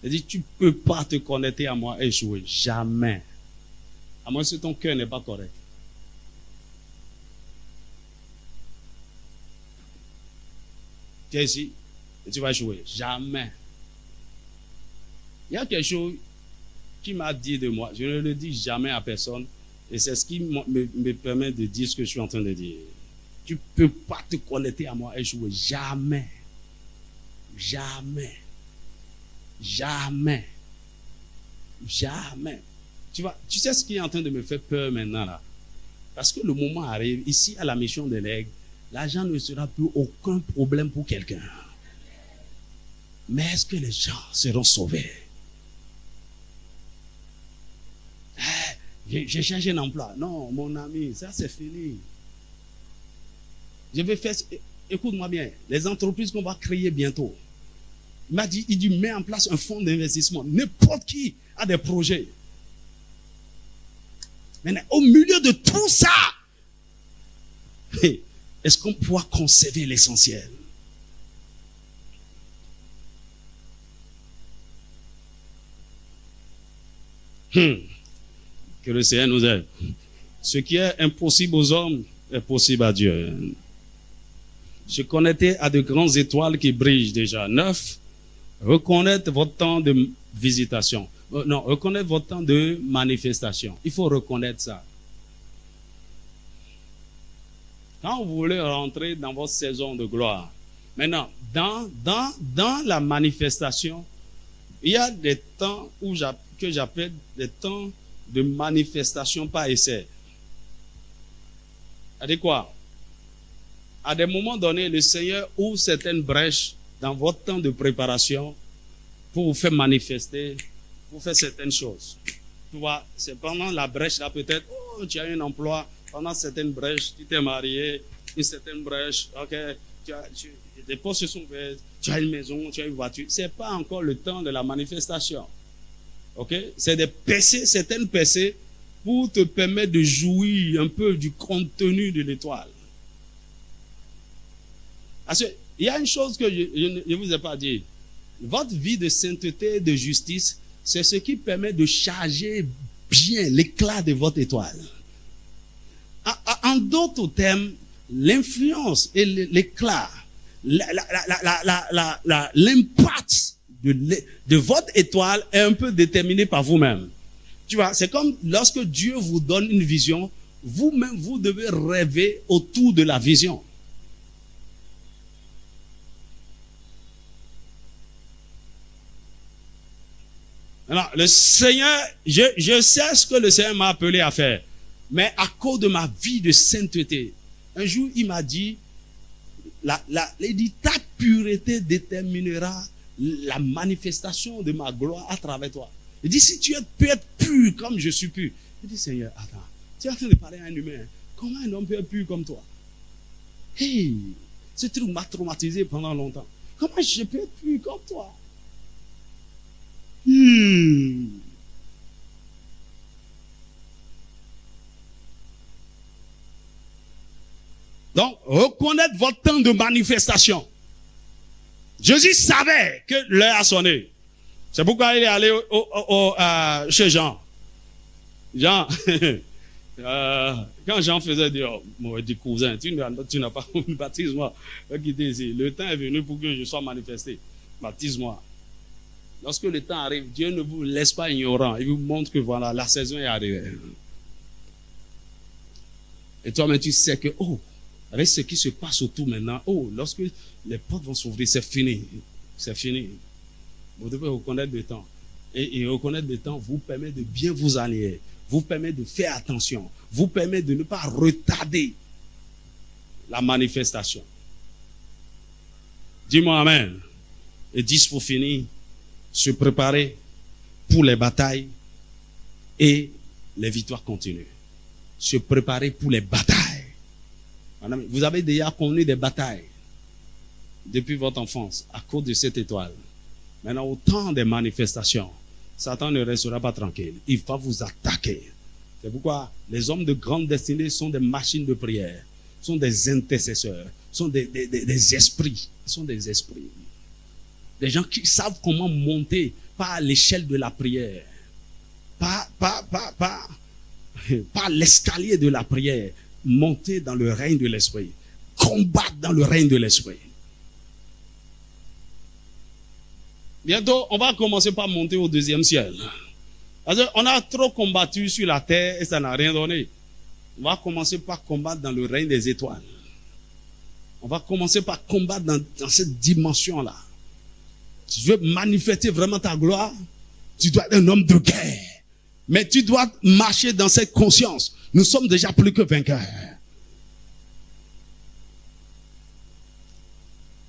Speaker 2: j'ai dit, tu peux pas te connecter à moi et échouer. Jamais. À moins que ton cœur n'est pas correct. Tu es ici et tu vas échouer. Jamais. Il y a quelque chose qui m'a dit de moi. Je ne le dis jamais à personne. Et c'est ce qui me permet de dire ce que je suis en train de dire. Tu ne peux pas te connecter à moi et échouer. Jamais. Jamais. Jamais. Jamais. Tu sais ce qui est en train de me faire peur maintenant là? Parce que le moment arrive, ici à la mission de l'aigle, l'argent ne sera plus aucun problème pour quelqu'un. Mais est-ce que les gens seront sauvés? J'ai cherché un emploi. Non, mon ami, ça c'est fini. Je vais faire, écoute-moi bien, les entreprises qu'on va créer bientôt. Il dit, mets en place un fonds d'investissement. N'importe qui a des projets. Mais au milieu de tout ça, est-ce qu'on pourra conserver l'essentiel? Que le Seigneur nous aide. Ce qui est impossible aux hommes est possible à Dieu. Se connecter à de grandes étoiles qui brillent déjà. 9. Reconnaître votre temps de visitation. Non, reconnaître votre temps de manifestation. Il faut reconnaître ça. Quand vous voulez rentrer dans votre saison de gloire, maintenant, dans la manifestation, il y a des temps que j'appelle des temps de manifestation par essai. C'est-à-dire quoi? À des moments donnés, le Seigneur ouvre certaines brèches dans votre temps de préparation pour vous faire manifester, pour faire certaines choses. Tu vois, c'est pendant la brèche là peut-être, tu as un emploi, pendant certaines brèches, tu t'es marié, une certaine brèche, ok, des postes se sont ouverts, tu as une maison, tu as une voiture. C'est pas encore le temps de la manifestation. Ok, c'est des percées, certaines percées pour te permettre de jouir un peu du contenu de l'étoile. Parce qu'il y a une chose que je ne vous ai pas dit. Votre vie de sainteté, de justice, c'est ce qui permet de charger bien l'éclat de votre étoile. En d'autres termes, l'influence et l'éclat, l'impact de votre étoile est un peu déterminé par vous-même. Tu vois, c'est comme lorsque Dieu vous donne une vision, vous-même, vous devez rêver autour de la vision. Alors, le Seigneur, je sais ce que le Seigneur m'a appelé à faire, mais à cause de ma vie de sainteté, un jour, il m'a dit, il dit, ta pureté déterminera la manifestation de ma gloire à travers toi. Il dit, si tu peux être pur comme je suis pur. Il dit, Seigneur, attends, tu es en train de parler à un humain. Comment un homme peut être pur comme toi? Hey, ce truc m'a traumatisé pendant longtemps. Comment je peux être pur comme toi? Donc, reconnaître votre temps de manifestation. Jésus savait que l'heure a sonné. C'est pourquoi il est allé chez Jean. Jean, quand Jean faisait dire, mon dit cousin, tu n'as pas baptise-moi. Le temps est venu pour que je sois manifesté. Baptise-moi. Lorsque le temps arrive, Dieu ne vous laisse pas ignorant. Il vous montre que voilà, la saison est arrivée. Et toi-même, tu sais que, avec ce qui se passe autour maintenant, lorsque les portes vont s'ouvrir, c'est fini. C'est fini. Vous devez reconnaître le temps. Et reconnaître le temps vous permet de bien vous aligner, vous permet de faire attention, vous permet de ne pas retarder la manifestation. Dis-moi amen. Et 10 pour finir, se préparer pour les batailles et les victoires continues. Se préparer pour les batailles. Vous avez déjà connu des batailles depuis votre enfance à cause de cette étoile. Maintenant, au temps des manifestations, Satan ne restera pas tranquille. Il va vous attaquer. C'est pourquoi les hommes de grande destinée sont des machines de prière, sont des intercesseurs, sont des esprits. Sont des esprits. Des gens qui savent comment monter par l'échelle de la prière. Par l'escalier de la prière. Monter dans le règne de l'esprit. Combattre dans le règne de l'esprit. Bientôt, on va commencer par monter au 2e ciel. Parce qu'on a trop combattu sur la terre et ça n'a rien donné. On va commencer par combattre dans le règne des étoiles. On va commencer par combattre dans cette dimension-là. Si tu veux manifester vraiment ta gloire, tu dois être un homme de guerre. Mais tu dois marcher dans cette conscience. Nous sommes déjà plus que vainqueurs.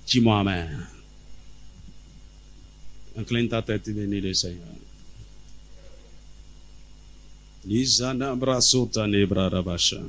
Speaker 2: Dis-moi amen. Incline ta tête et bénis le Seigneur. Lisana brasota nebra rabasha.